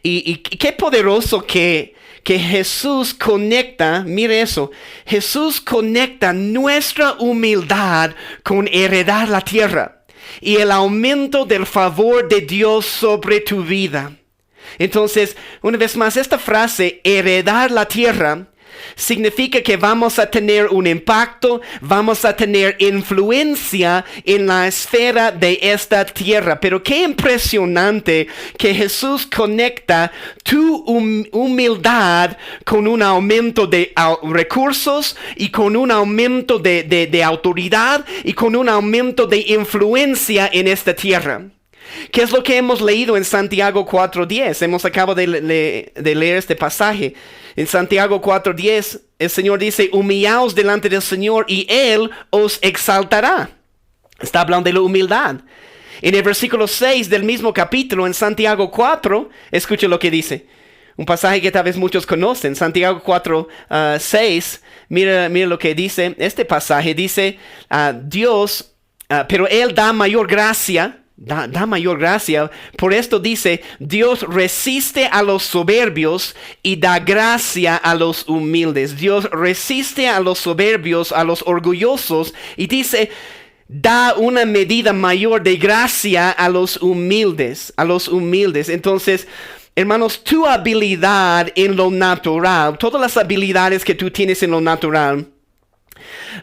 Y qué poderoso que Jesús conecta, mire eso, Jesús conecta nuestra humildad con heredar la tierra y el aumento del favor de Dios sobre tu vida. Entonces, una vez más, esta frase, heredar la tierra, significa que vamos a tener un impacto, vamos a tener influencia en la esfera de esta tierra. Pero qué impresionante que Jesús conecta tu humildad con un aumento de recursos y con un aumento de autoridad y con un aumento de influencia en esta tierra. ¿Qué es lo que hemos leído en Santiago 4:10? Hemos acabado de leer este pasaje. En Santiago 4:10, el Señor dice, humillaos delante del Señor y Él os exaltará. Está hablando de la humildad. En el versículo 6 del mismo capítulo, en Santiago 4, escuche lo que dice. Un pasaje que tal vez muchos conocen. Santiago 4:6, mira lo que dice. Este pasaje dice, Dios, pero Él da mayor gracia. Da mayor gracia. Por esto dice, Dios resiste a los soberbios y da gracia a los humildes. Dios resiste a los soberbios, a los orgullosos, y dice, da una medida mayor de gracia a los humildes, Entonces, hermanos, tu habilidad en lo natural, todas las habilidades que tú tienes en lo natural,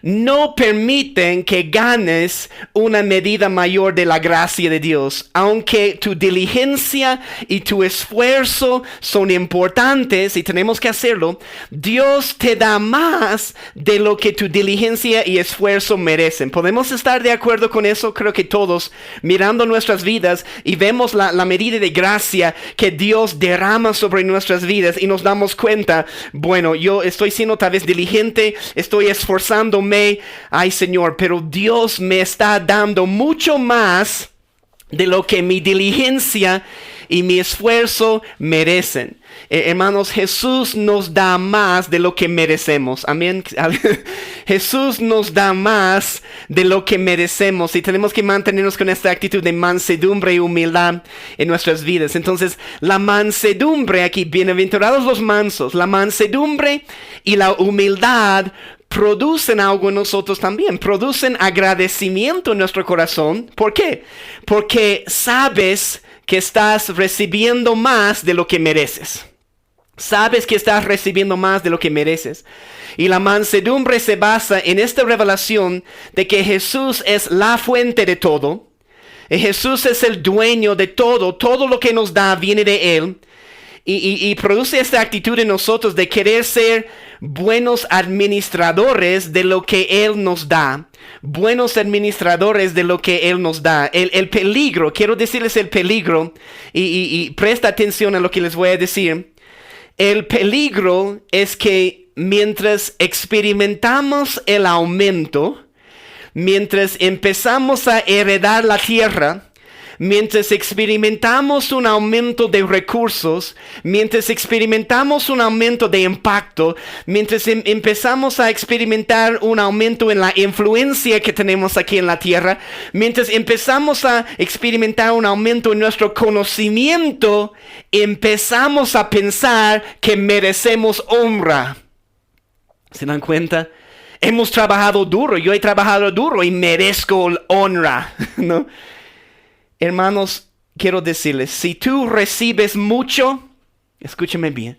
no permiten que ganes una medida mayor de la gracia de Dios. Aunque tu diligencia y tu esfuerzo son importantes y tenemos que hacerlo, Dios te da más de lo que tu diligencia y esfuerzo merecen. ¿Podemos estar de acuerdo con eso? Creo que todos, mirando nuestras vidas y vemos la medida de gracia que Dios derrama sobre nuestras vidas y nos damos cuenta, bueno, yo estoy siendo tal vez diligente, estoy esforzándome, ay Señor, pero Dios me está dando mucho más de lo que mi diligencia y mi esfuerzo merecen. Hermanos, Jesús nos da más de lo que merecemos. Amén. Jesús nos da más de lo que merecemos y tenemos que mantenernos con esta actitud de mansedumbre y humildad en nuestras vidas. Entonces, la mansedumbre aquí, bienaventurados los mansos, la mansedumbre y la humildad producen algo en nosotros también, producen agradecimiento en nuestro corazón. ¿Por qué? Porque sabes que estás recibiendo más de lo que mereces. Sabes que estás recibiendo más de lo que mereces. Y la mansedumbre se basa en esta revelación de que Jesús es la fuente de todo. Jesús es el dueño de todo. Todo lo que nos da viene de Él. Y produce esta actitud en nosotros de querer ser buenos administradores de lo que Él nos da. Buenos administradores de lo que Él nos da. El peligro, quiero decirles el peligro, y presta atención a lo que les voy a decir. El peligro es que mientras experimentamos el aumento, mientras empezamos a heredar la tierra, mientras experimentamos un aumento de recursos, mientras experimentamos un aumento de impacto, mientras empezamos a experimentar un aumento en la influencia que tenemos aquí en la tierra, mientras empezamos a experimentar un aumento en nuestro conocimiento, empezamos a pensar que merecemos honra. ¿Se dan cuenta? Hemos trabajado duro, yo he trabajado duro y merezco honra, ¿no? Hermanos, quiero decirles, si tú recibes mucho, escúchame bien,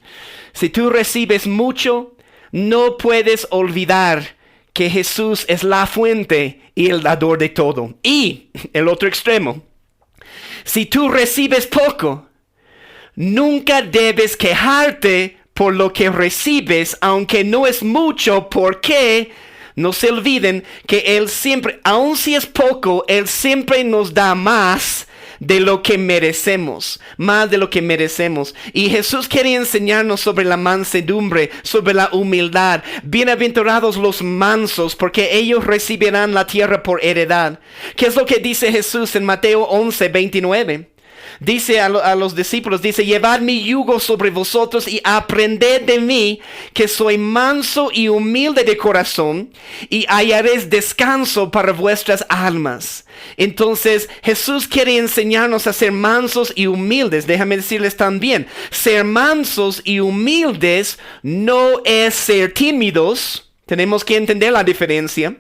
si tú recibes mucho, no puedes olvidar que Jesús es la fuente y el dador de todo. Y el otro extremo, si tú recibes poco, nunca debes quejarte por lo que recibes, aunque no es mucho, porque no se olviden que Él siempre, aun si es poco, Él siempre nos da más de lo que merecemos, más de lo que merecemos. Y Jesús quería enseñarnos sobre la mansedumbre, sobre la humildad. Bienaventurados los mansos, porque ellos recibirán la tierra por heredad. ¿Qué es lo que dice Jesús en Mateo 11:29? Dice a los discípulos, dice, llevad mi yugo sobre vosotros y aprended de mí, que soy manso y humilde de corazón, y hallaréis descanso para vuestras almas. Entonces Jesús quiere enseñarnos a ser mansos y humildes. Déjame decirles también, ser mansos y humildes no es ser tímidos. Tenemos que entender la diferencia.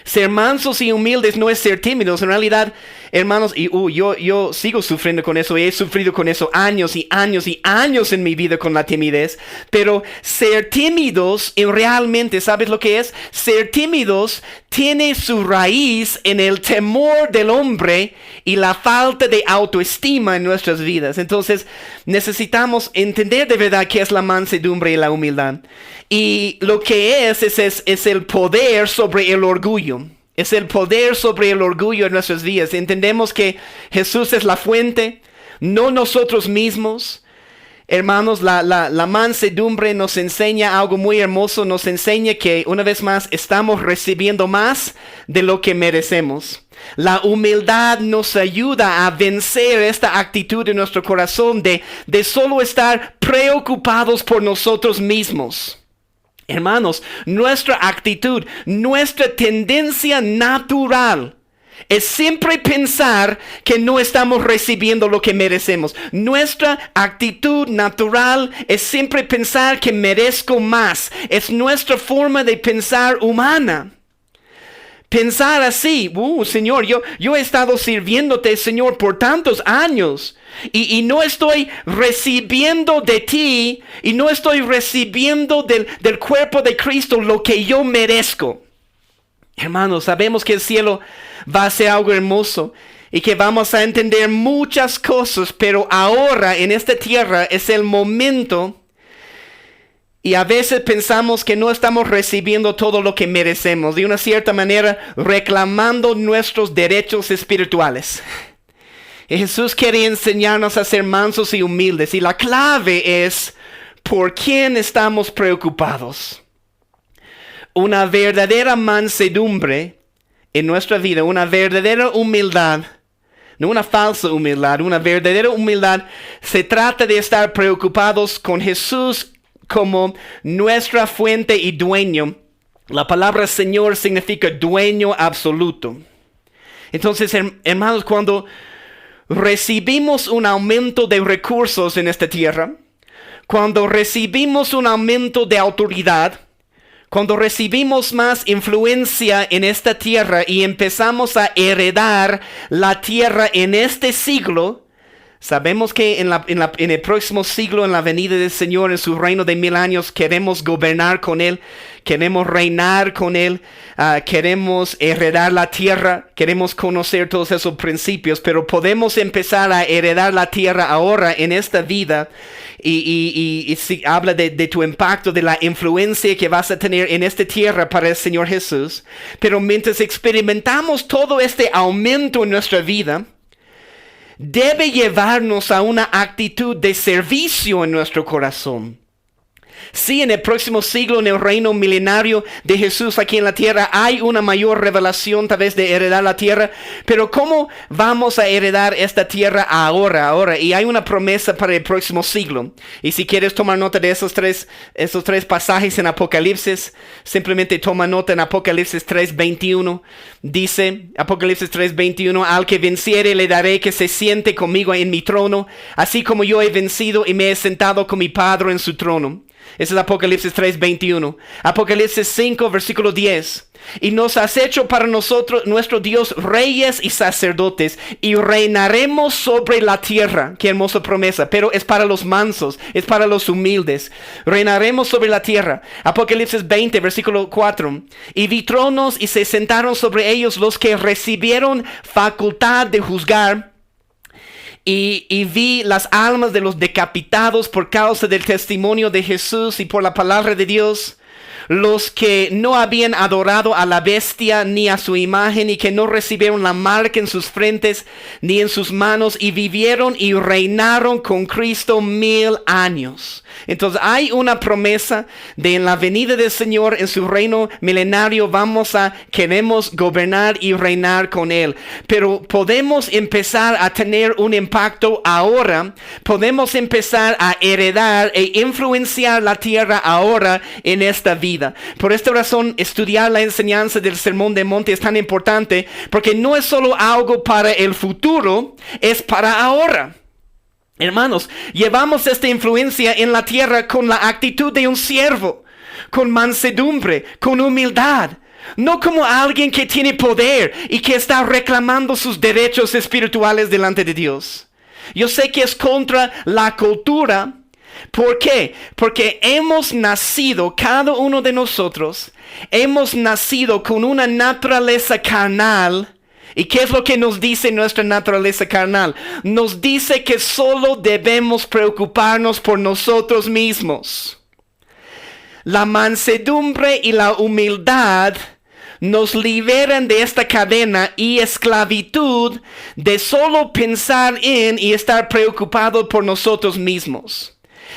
Ser mansos y humildes no es ser tímidos. En realidad, hermanos, y yo sigo sufriendo con eso. He sufrido con eso años y años y años en mi vida con la timidez. Pero ser tímidos, realmente, ¿sabes lo que es? Ser tímidos tiene su raíz en el temor del hombre y la falta de autoestima en nuestras vidas. Entonces, necesitamos entender de verdad qué es la mansedumbre y la humildad. Y lo que es el poder sobre el orgullo. Es el poder sobre el orgullo en nuestras vidas. Entendemos que Jesús es la fuente, no nosotros mismos. Hermanos, la mansedumbre nos enseña algo muy hermoso. Nos enseña que una vez más estamos recibiendo más de lo que merecemos. La humildad nos ayuda a vencer esta actitud en nuestro corazón de solo estar preocupados por nosotros mismos. Hermanos, nuestra actitud, nuestra tendencia natural es siempre pensar que no estamos recibiendo lo que merecemos. Nuestra actitud natural es siempre pensar que merezco más. Es nuestra forma de pensar humana. Pensar así, Señor, yo he estado sirviéndote, Señor, por tantos años y no estoy recibiendo de ti y no estoy recibiendo del cuerpo de Cristo lo que yo merezco. Hermanos, sabemos que el cielo va a ser algo hermoso y que vamos a entender muchas cosas, pero ahora en esta tierra es el momento. Y a veces pensamos que no estamos recibiendo todo lo que merecemos, de una cierta manera reclamando nuestros derechos espirituales. Y Jesús quiere enseñarnos a ser mansos y humildes. Y la clave es, ¿por quién estamos preocupados? Una verdadera mansedumbre en nuestra vida, una verdadera humildad, no una falsa humildad, una verdadera humildad, se trata de estar preocupados con Jesús como nuestra fuente y dueño. La palabra Señor significa dueño absoluto. Entonces, hermanos, cuando recibimos un aumento de recursos en esta tierra, cuando recibimos un aumento de autoridad, cuando recibimos más influencia en esta tierra y empezamos a heredar la tierra en este siglo, sabemos que en el próximo siglo, en la venida del Señor, en su reino de 1000 años, queremos gobernar con Él, queremos reinar con Él, queremos heredar la tierra, queremos conocer todos esos principios, pero podemos empezar a heredar la tierra ahora en esta vida y si habla de tu impacto, de la influencia que vas a tener en esta tierra para el Señor Jesús. Pero mientras experimentamos todo este aumento en nuestra vida, debe llevarnos a una actitud de servicio en nuestro corazón. Sí, en el próximo siglo, en el reino milenario de Jesús aquí en la tierra, hay una mayor revelación tal vez de heredar la tierra. Pero ¿cómo vamos a heredar esta tierra ahora? Y hay una promesa para el próximo siglo. Y si quieres tomar nota de esos tres pasajes en Apocalipsis, simplemente toma nota en Apocalipsis 3:21. Dice, Apocalipsis 3:21, al que venciere le daré que se siente conmigo en mi trono, así como yo he vencido y me he sentado con mi Padre en su trono. Ese es Apocalipsis 3:21. Apocalipsis 5, versículo 10. Y nos has hecho para nosotros, nuestro Dios, reyes y sacerdotes, y reinaremos sobre la tierra. Qué hermosa promesa. Pero es para los mansos, es para los humildes. Reinaremos sobre la tierra. Apocalipsis 20, versículo 4. Y vi tronos y se sentaron sobre ellos los que recibieron facultad de juzgar. Y vi las almas de los decapitados por causa del testimonio de Jesús y por la palabra de Dios. Los que no habían adorado a la bestia ni a su imagen y que no recibieron la marca en sus frentes ni en sus manos y vivieron y reinaron con Cristo 1000 años. Entonces hay una promesa de en la venida del Señor en su reino milenario queremos gobernar y reinar con Él. Pero podemos empezar a tener un impacto ahora. Podemos empezar a heredar e influenciar la tierra ahora en esta vida. Por esta razón, estudiar la enseñanza del Sermón del Monte es tan importante porque no es solo algo para el futuro, es para ahora. Hermanos, llevamos esta influencia en la tierra con la actitud de un siervo, con mansedumbre, con humildad. No como alguien que tiene poder y que está reclamando sus derechos espirituales delante de Dios. Yo sé que es contra la cultura. ¿Por qué? Porque hemos nacido, cada uno de nosotros, hemos nacido con una naturaleza carnal. ¿Y qué es lo que nos dice nuestra naturaleza carnal? Nos dice que solo debemos preocuparnos por nosotros mismos. La mansedumbre y la humildad nos liberan de esta cadena y esclavitud de solo pensar en y estar preocupado por nosotros mismos.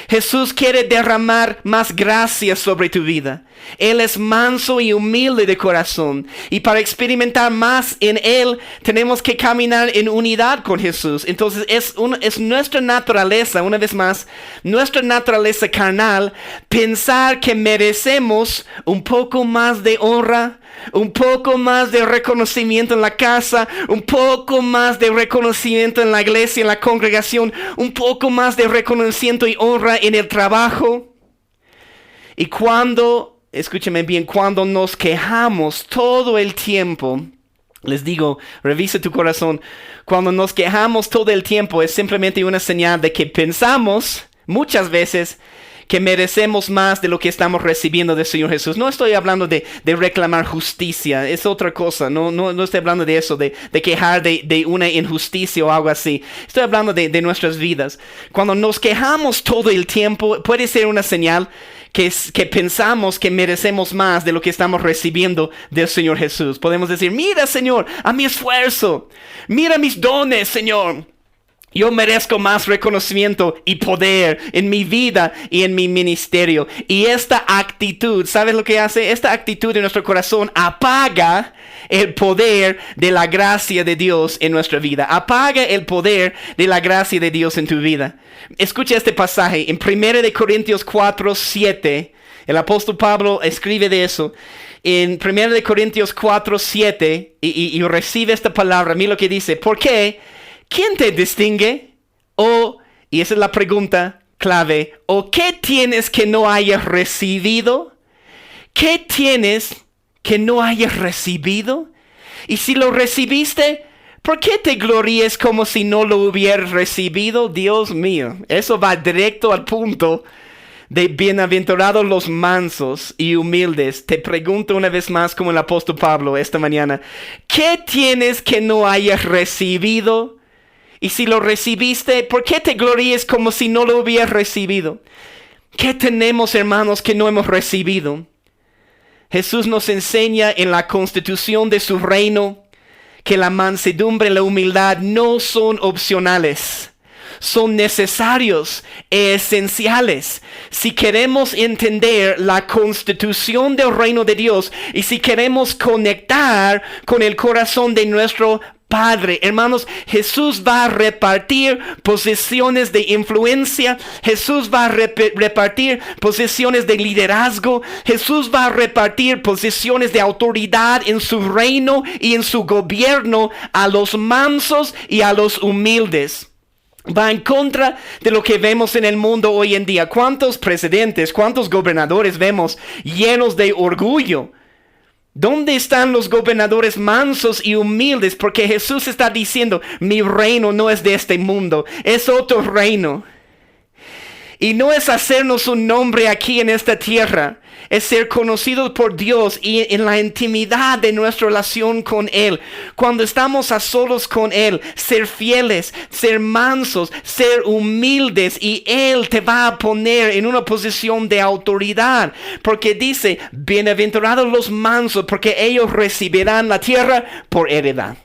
Jesús quiere derramar más gracia sobre tu vida. Él es manso y humilde de corazón. Y para experimentar más en Él, tenemos que caminar en unidad con Jesús. Entonces es nuestra naturaleza, una vez más, nuestra naturaleza carnal, pensar que merecemos un poco más de honra, un poco más de reconocimiento en la casa, un poco más de reconocimiento en la iglesia, en la congregación, un poco más de reconocimiento y honra en el trabajo. Y escúchame bien, cuando nos quejamos todo el tiempo, les digo, revisa tu corazón, cuando nos quejamos todo el tiempo es simplemente una señal de que pensamos muchas veces que merecemos más de lo que estamos recibiendo del Señor Jesús. No estoy hablando de reclamar justicia, es otra cosa. No estoy hablando de eso, de quejar de una injusticia o algo así. Estoy hablando de nuestras vidas. Cuando nos quejamos todo el tiempo, puede ser una señal que pensamos que merecemos más de lo que estamos recibiendo del Señor Jesús. Podemos decir, mira, Señor, a mi esfuerzo. Mira mis dones, Señor. Yo merezco más reconocimiento y poder en mi vida y en mi ministerio. Y esta actitud, ¿sabes lo que hace? Esta actitud en nuestro corazón apaga el poder de la gracia de Dios en nuestra vida. Apaga el poder de la gracia de Dios en tu vida. Escucha este pasaje en 1 Corintios 4:7. El apóstol Pablo escribe de eso. En 1 Corintios 4:7 y recibe esta palabra. Mira lo que dice. ¿Por qué? ¿Quién te distingue? Y esa es la pregunta clave. ¿O qué tienes que no hayas recibido? ¿Qué tienes que no hayas recibido? Y si lo recibiste, ¿por qué te gloríes como si no lo hubieras recibido? Dios mío, eso va directo al punto de bienaventurados los mansos y humildes. Te pregunto una vez más como el apóstol Pablo esta mañana. ¿Qué tienes que no hayas recibido? Y si lo recibiste, ¿por qué te gloríes como si no lo hubieras recibido? ¿Qué tenemos, hermanos, que no hemos recibido? Jesús nos enseña en la constitución de su reino que la mansedumbre y la humildad no son opcionales. son necesarios e esenciales si queremos entender la constitución del reino de Dios y si queremos conectar con el corazón de nuestro Padre. Hermanos, Jesús va a repartir posiciones de influencia. Jesús va a repartir posiciones de liderazgo. Jesús va a repartir posiciones de autoridad en su reino y en su gobierno a los mansos y a los humildes. Va en contra de lo que vemos en el mundo hoy en día. ¿Cuántos presidentes, cuántos gobernadores vemos llenos de orgullo? ¿Dónde están los gobernadores mansos y humildes? Porque Jesús está diciendo, mi reino no es de este mundo, es otro reino. Y no es hacernos un nombre aquí en esta tierra, es ser conocidos por Dios y en la intimidad de nuestra relación con Él. Cuando estamos a solos con Él, ser fieles, ser mansos, ser humildes, y Él te va a poner en una posición de autoridad. Porque dice, bienaventurados los mansos, porque ellos recibirán la tierra por heredad.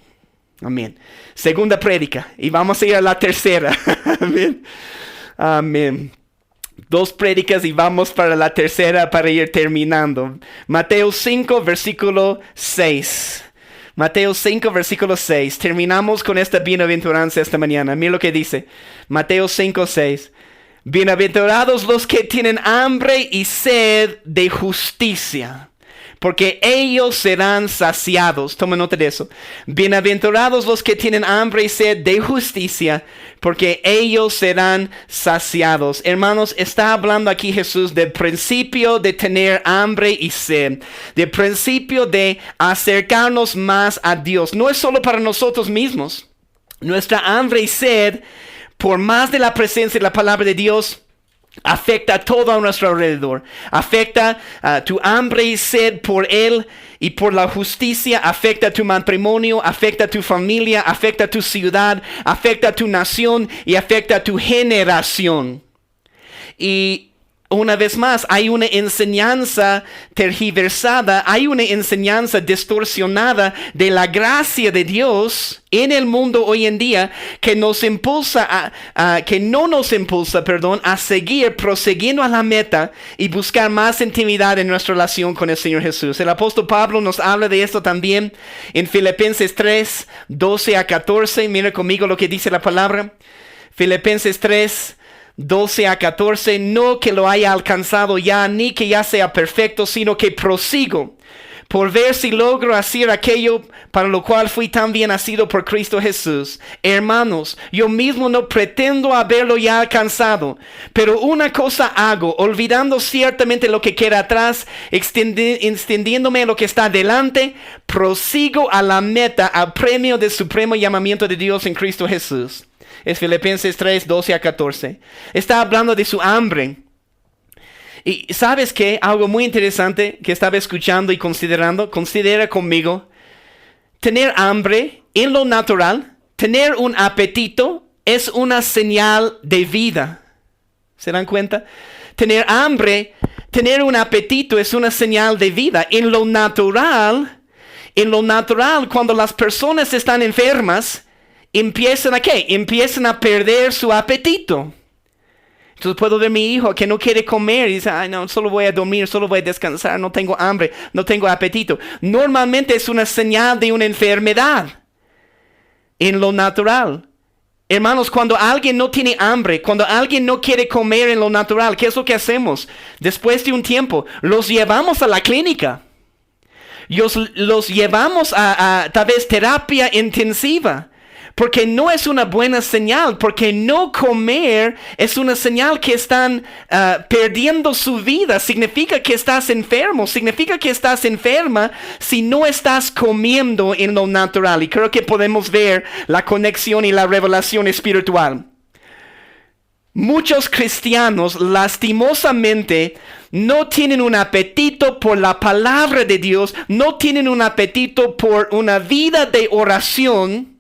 Amén. Segunda prédica, y vamos a ir a la tercera. Amén. Amén. 2 prédicas y vamos para la tercera para ir terminando. Mateo 5, versículo 6. Mateo 5, versículo 6. Terminamos con esta bienaventuranza esta mañana. Mira lo que dice. Mateo 5, 6. Bienaventurados los que tienen hambre y sed de justicia, porque ellos serán saciados. Toma nota de eso. Bienaventurados los que tienen hambre y sed de justicia, porque ellos serán saciados. Hermanos, está hablando aquí Jesús del principio de tener hambre y sed, del principio de acercarnos más a Dios. No es solo para nosotros mismos. Nuestra hambre y sed, por más de la presencia de la palabra de Dios, afecta todo a nuestro alrededor. Afecta tu hambre y sed por Él y por la justicia. Afecta tu matrimonio, afecta tu familia, afecta tu ciudad, afecta tu nación y afecta tu generación. Y una vez más, hay una enseñanza tergiversada, hay una enseñanza distorsionada de la gracia de Dios en el mundo hoy en día que nos impulsa que no nos impulsa, a seguir prosiguiendo a la meta y buscar más intimidad en nuestra relación con el Señor Jesús. El apóstol Pablo nos habla de esto también en Filipenses 3, 12 a 14. Mira conmigo lo que dice la palabra. Filipenses 3, 12 a 14, no que lo haya alcanzado ya, ni que ya sea perfecto, sino que prosigo por ver si logro hacer aquello para lo cual fui también nacido por Cristo Jesús. Hermanos, yo mismo no pretendo haberlo ya alcanzado, pero una cosa hago, olvidando ciertamente lo que queda atrás, extendiéndome a lo que está delante, prosigo a la meta, al premio del supremo llamamiento de Dios en Cristo Jesús. Es Filipenses 3, 12 a 14. Está hablando de su hambre. Y ¿sabes qué? Algo muy interesante que estaba escuchando y considerando. Considera conmigo. Tener hambre en lo natural, tener un apetito, es una señal de vida. ¿Se dan cuenta? Tener hambre, tener un apetito es una señal de vida. En lo natural, cuando las personas están enfermas, ¿empiezan a qué? Empiezan a perder su apetito. Entonces puedo ver a mi hijo que no quiere comer y dice, ay no, solo voy a dormir, solo voy a descansar, no tengo hambre, no tengo apetito. Normalmente es una señal de una enfermedad en lo natural. Hermanos, cuando alguien no tiene hambre, cuando alguien no quiere comer en lo natural, ¿qué es lo que hacemos? Después de un tiempo, los llevamos a la clínica. Los llevamos a tal vez terapia intensiva. Porque no es una buena señal, porque no comer es una señal que están perdiendo su vida. Significa que estás enfermo, significa que estás enferma si no estás comiendo en lo natural. Y creo que podemos ver la conexión y la revelación espiritual. Muchos cristianos lastimosamente no tienen un apetito por la palabra de Dios, no tienen un apetito por una vida de oración.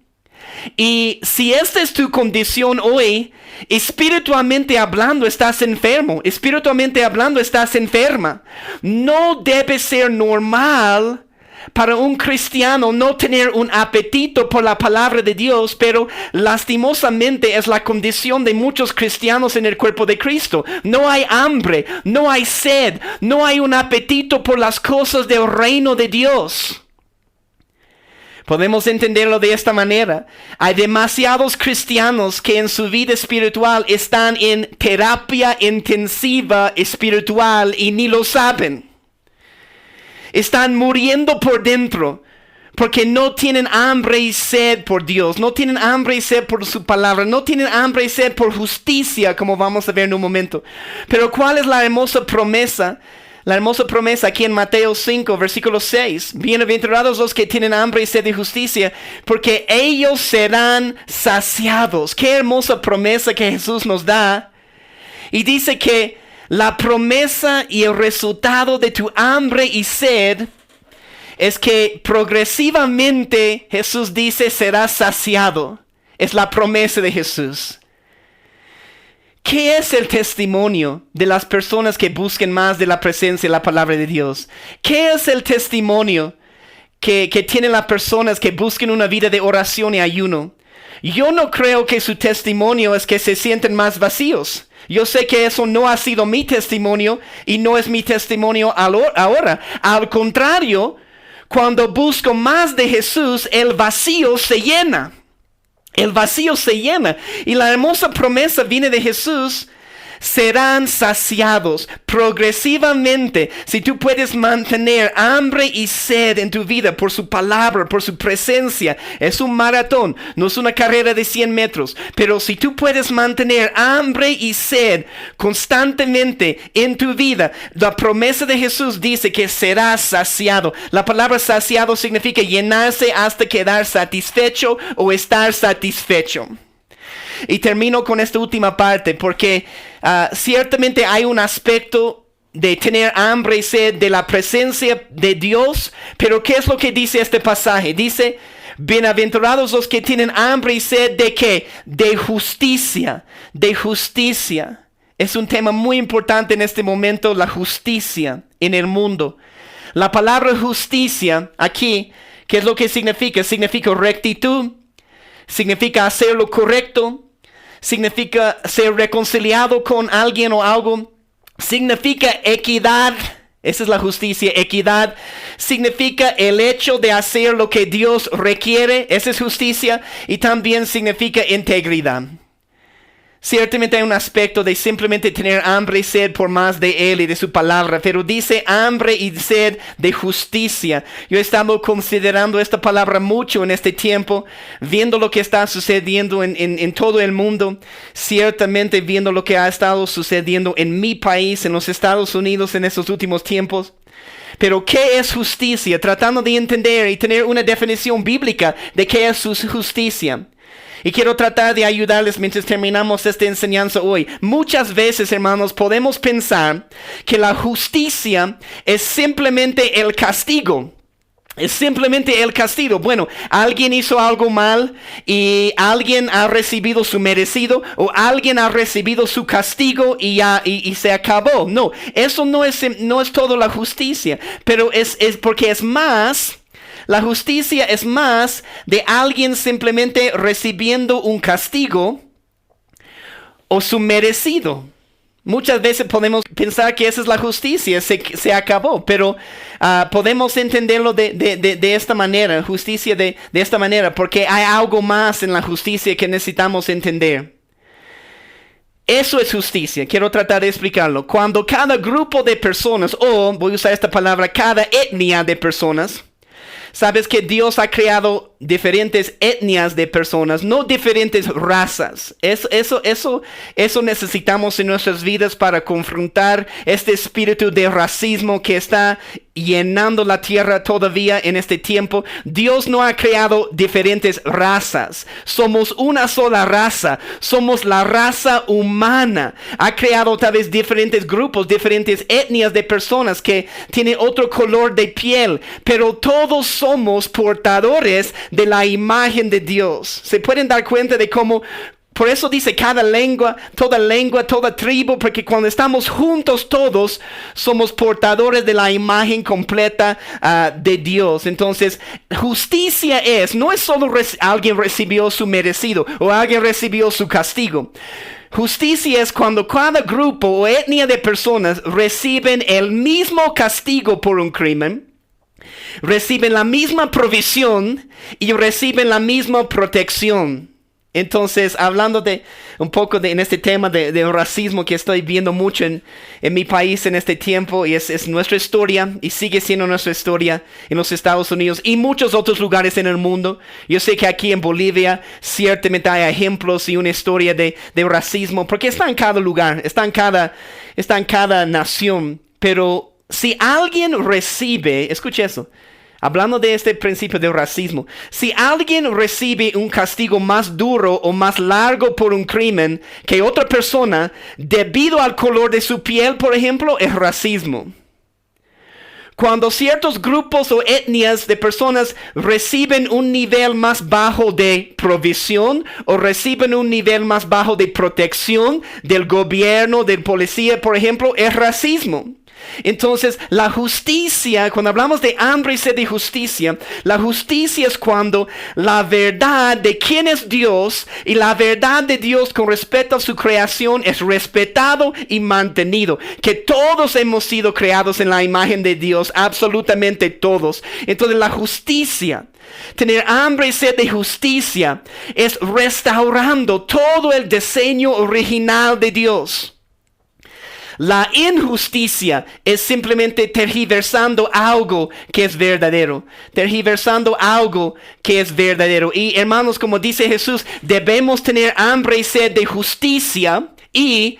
Y si esta es tu condición hoy, espiritualmente hablando estás enfermo, espiritualmente hablando estás enferma. No debe ser normal para un cristiano no tener un apetito por la palabra de Dios, pero lastimosamente es la condición de muchos cristianos en el cuerpo de Cristo. No hay hambre, no hay sed, no hay un apetito por las cosas del reino de Dios. Podemos entenderlo de esta manera. Hay demasiados cristianos que en su vida espiritual están en terapia intensiva espiritual y ni lo saben. Están muriendo por dentro porque no tienen hambre y sed por Dios, no tienen hambre y sed por su palabra, no tienen hambre y sed por justicia, como vamos a ver en un momento. Pero ¿cuál es la hermosa promesa? La hermosa promesa aquí en Mateo 5, versículo 6. Bienaventurados los que tienen hambre y sed de justicia, porque ellos serán saciados. Qué hermosa promesa que Jesús nos da. Y dice que la promesa y el resultado de tu hambre y sed es que progresivamente, Jesús dice, serás saciado. Es la promesa de Jesús. ¿Qué es el testimonio de las personas que busquen más de la presencia y la palabra de Dios? ¿Qué es el testimonio que tienen las personas que busquen una vida de oración y ayuno? Yo no creo que su testimonio es que se sienten más vacíos. Yo sé que eso no ha sido mi testimonio y no es mi testimonio ahora. Al contrario, cuando busco más de Jesús, el vacío se llena. El vacío se llena y la hermosa promesa viene de Jesús. Serán saciados progresivamente. Si tú puedes mantener hambre y sed en tu vida por su palabra, por su presencia, es un maratón, no es una carrera de 100 metros. Pero si tú puedes mantener hambre y sed constantemente en tu vida, la promesa de Jesús dice que serás saciado. La palabra saciado significa llenarse hasta quedar satisfecho o estar satisfecho. Y termino con esta última parte porque ciertamente hay un aspecto de tener hambre y sed de la presencia de Dios. Pero ¿qué es lo que dice este pasaje? Dice, bienaventurados los que tienen hambre y sed de ¿qué? De justicia, de justicia. Es un tema muy importante en este momento, la justicia en el mundo. La palabra justicia aquí, ¿qué es lo que significa? Significa rectitud, significa hacer lo correcto, significa ser reconciliado con alguien o algo, significa equidad. Esa es la justicia, equidad. Significa el hecho de hacer lo que Dios requiere, esa es justicia. Y también significa integridad. Ciertamente hay un aspecto de simplemente tener hambre y sed por más de Él y de su palabra, pero dice hambre y sed de justicia. Yo he estado considerando esta palabra mucho en este tiempo, viendo lo que está sucediendo en todo el mundo, ciertamente viendo lo que ha estado sucediendo en mi país, en los Estados Unidos en estos últimos tiempos. Pero ¿qué es justicia? Tratando de entender y tener una definición bíblica de qué es justicia. Y quiero tratar de ayudarles mientras terminamos esta enseñanza hoy. Muchas veces, hermanos, podemos pensar que la justicia es simplemente el castigo. Es simplemente el castigo. Bueno, alguien hizo algo mal y alguien ha recibido su merecido o alguien ha recibido su castigo y se acabó. No, eso no es todo la justicia, pero es porque es más. La justicia es más de alguien simplemente recibiendo un castigo o su merecido. Muchas veces podemos pensar que esa es la justicia, se acabó, pero podemos entenderlo de esta manera, justicia de esta manera, porque hay algo más en la justicia que necesitamos entender. Eso es justicia, quiero tratar de explicarlo. Cuando cada grupo de personas, o voy a usar esta palabra, cada etnia de personas, sabes que Dios ha creado diferentes etnias de personas, no diferentes razas. Eso necesitamos en nuestras vidas para confrontar este espíritu de racismo que está llenando la tierra todavía en este tiempo. Dios no ha creado diferentes razas. Somos una sola raza. Somos la raza humana. Ha creado tal vez diferentes grupos, diferentes etnias de personas que tienen otro color de piel, pero todos somos portadores de la imagen de Dios. Se pueden dar cuenta de cómo Por eso dice toda lengua, toda tribu, porque cuando estamos juntos todos, somos portadores de la imagen completa de Dios. Entonces, justicia no es solo alguien recibió su merecido o alguien recibió su castigo. Justicia es cuando cada grupo o etnia de personas reciben el mismo castigo por un crimen, reciben la misma provisión y reciben la misma protección. Entonces, hablando de un poco en este tema de racismo que estoy viendo mucho en mi país en este tiempo, y es nuestra historia y sigue siendo nuestra historia en los Estados Unidos y muchos otros lugares en el mundo. Yo sé que aquí en Bolivia ciertamente hay ejemplos y una historia de racismo, porque está en cada lugar, está en cada nación. Pero si alguien recibe, escuche eso, hablando de este principio de racismo, si alguien recibe un castigo más duro o más largo por un crimen que otra persona debido al color de su piel, por ejemplo, es racismo. Cuando ciertos grupos o etnias de personas reciben un nivel más bajo de provisión o reciben un nivel más bajo de protección del gobierno, del policía, por ejemplo, es racismo. Entonces, la justicia, cuando hablamos de hambre y sed de justicia, la justicia es cuando la verdad de quién es Dios y la verdad de Dios con respecto a su creación es respetado y mantenido. Que todos hemos sido creados en la imagen de Dios, absolutamente todos. Entonces, la justicia, tener hambre y sed de justicia, es restaurando todo el diseño original de Dios. La injusticia es simplemente tergiversando algo que es verdadero. Tergiversando algo que es verdadero. Y hermanos, como dice Jesús, debemos tener hambre y sed de justicia. Y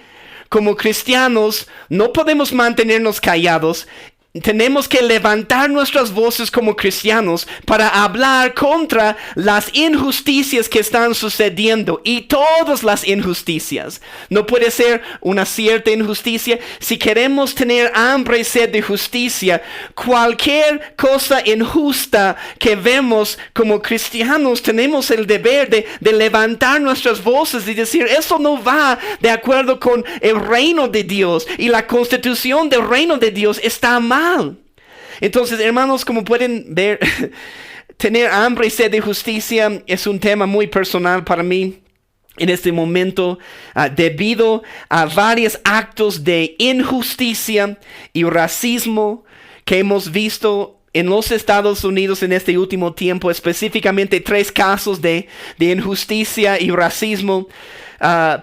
como cristianos no podemos mantenernos callados. Tenemos que levantar nuestras voces como cristianos para hablar contra las injusticias que están sucediendo y todas las injusticias. No puede ser una cierta injusticia. Si queremos tener hambre y sed de justicia, cualquier cosa injusta que vemos como cristianos, tenemos el deber de levantar nuestras voces y decir, eso no va de acuerdo con el reino de Dios y la constitución del reino de Dios está mal. Entonces, hermanos, como pueden ver, tener hambre y sed de justicia es un tema muy personal para mí en este momento, debido a varios actos de injusticia y racismo que hemos visto en los Estados Unidos en este último tiempo, específicamente 3 casos de injusticia y racismo,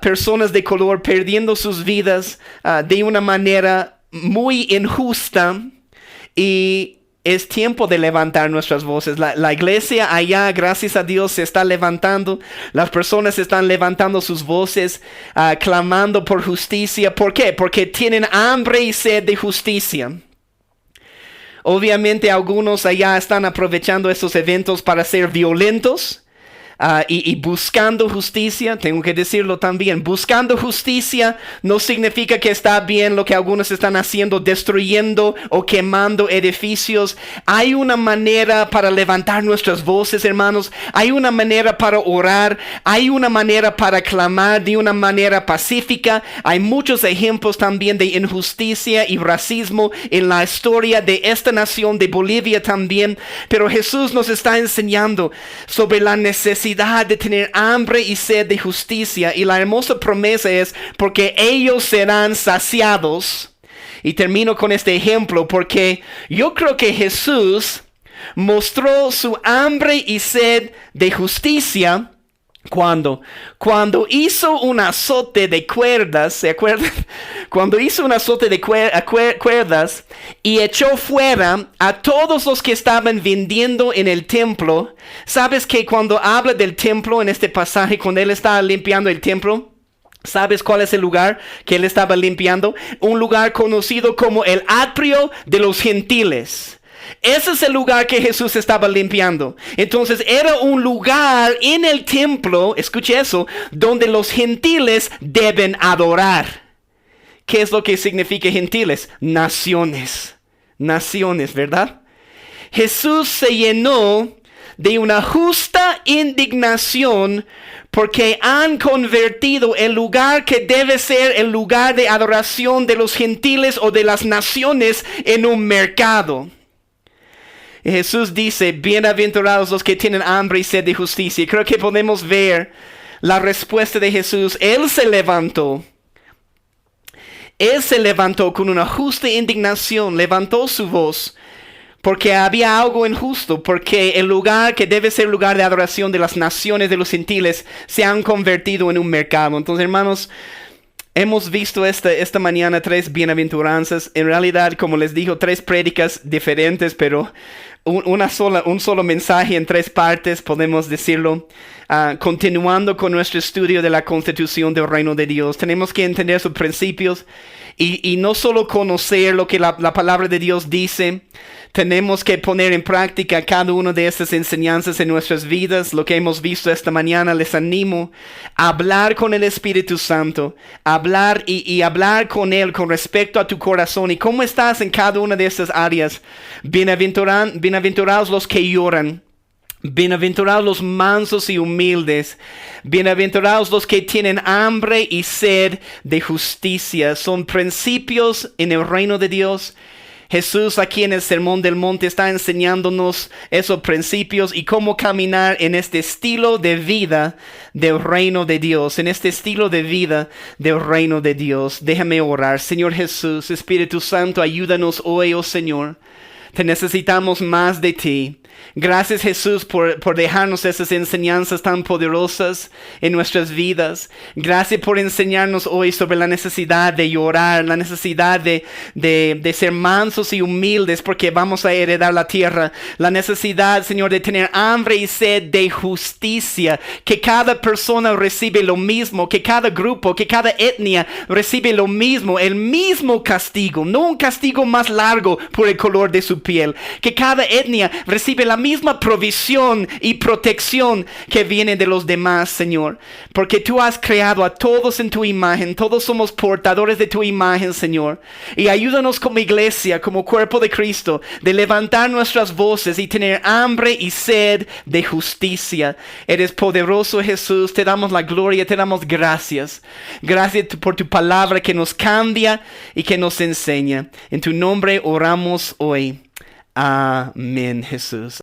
personas de color perdiendo sus vidas de una manera muy injusta. Y es tiempo de levantar nuestras voces. La iglesia allá, gracias a Dios, se está levantando. Las personas están levantando sus voces, clamando por justicia. ¿Por qué? Porque tienen hambre y sed de justicia. Obviamente algunos allá están aprovechando estos eventos para ser violentos. Y buscando justicia, tengo que decirlo también, buscando justicia no significa que está bien lo que algunos están haciendo, destruyendo o quemando edificios. Hay una manera para levantar nuestras voces, hermanos. Hay una manera para orar. Hay una manera para clamar de una manera pacífica. Hay muchos ejemplos también de injusticia y racismo en la historia de esta nación, de Bolivia también. Pero Jesús nos está enseñando sobre la necesidad de tener hambre y sed de justicia, y la hermosa promesa es porque ellos serán saciados. Y termino con este ejemplo porque yo creo que Jesús mostró su hambre y sed de justicia cuando hizo un azote de cuerdas, ¿se acuerdan? Cuando hizo un azote de cuerdas y echó fuera a todos los que estaban vendiendo en el templo. ¿Sabes que cuando habla del templo en este pasaje, cuando él estaba limpiando el templo, ¿sabes cuál es el lugar que él estaba limpiando? Un lugar conocido como el atrio de los gentiles. Ese es el lugar que Jesús estaba limpiando. Entonces era un lugar en el templo, escuche eso, donde los gentiles deben adorar. ¿Qué es lo que significa gentiles? Naciones, ¿verdad? Jesús se llenó de una justa indignación porque han convertido el lugar que debe ser el lugar de adoración de los gentiles o de las naciones en un mercado. Y Jesús dice, bienaventurados los que tienen hambre y sed de justicia. Creo que podemos ver la respuesta de Jesús. Él se levantó con una justa indignación, levantó su voz, porque había algo injusto, porque el lugar que debe ser lugar de adoración de las naciones, de los gentiles, se han convertido en un mercado. Entonces, hermanos, hemos visto esta mañana 3 bienaventuranzas. En realidad, como les digo, 3 prédicas diferentes, pero un solo mensaje en 3 partes, podemos decirlo. Continuando con nuestro estudio de la constitución del reino de Dios, tenemos que entender sus principios y no solo conocer lo que la palabra de Dios dice. Tenemos que poner en práctica cada una de estas enseñanzas en nuestras vidas. Lo que hemos visto esta mañana, les animo a hablar con el Espíritu Santo, hablar y hablar con Él con respecto a tu corazón y cómo estás en cada una de estas áreas. Bienaventurados los que lloran. Bienaventurados los mansos y humildes. Bienaventurados los que tienen hambre y sed de justicia. Son principios en el reino de Dios. Jesús aquí en el Sermón del Monte está enseñándonos esos principios y cómo caminar en este estilo de vida del reino de Dios, en este estilo de vida del reino de Dios. Déjame orar. Señor Jesús, Espíritu Santo, ayúdanos hoy, oh Señor. Te necesitamos más de ti. Gracias, Jesús, por dejarnos esas enseñanzas tan poderosas en nuestras vidas. Gracias por enseñarnos hoy sobre la necesidad de llorar, la necesidad de ser mansos y humildes porque vamos a heredar la tierra. La necesidad, Señor, de tener hambre y sed de justicia. Que cada persona recibe lo mismo, que cada grupo, que cada etnia recibe lo mismo, el mismo castigo. No un castigo más largo por el color de su piel. Que cada etnia recibe la misma provisión y protección que viene de los demás, Señor. Porque tú has creado a todos en tu imagen. Todos somos portadores de tu imagen, Señor. Y ayúdanos como iglesia, como cuerpo de Cristo, de levantar nuestras voces y tener hambre y sed de justicia. Eres poderoso, Jesús. Te damos la gloria, te damos gracias. Gracias por tu palabra que nos cambia y que nos enseña. En tu nombre oramos hoy. Amén, Jesús.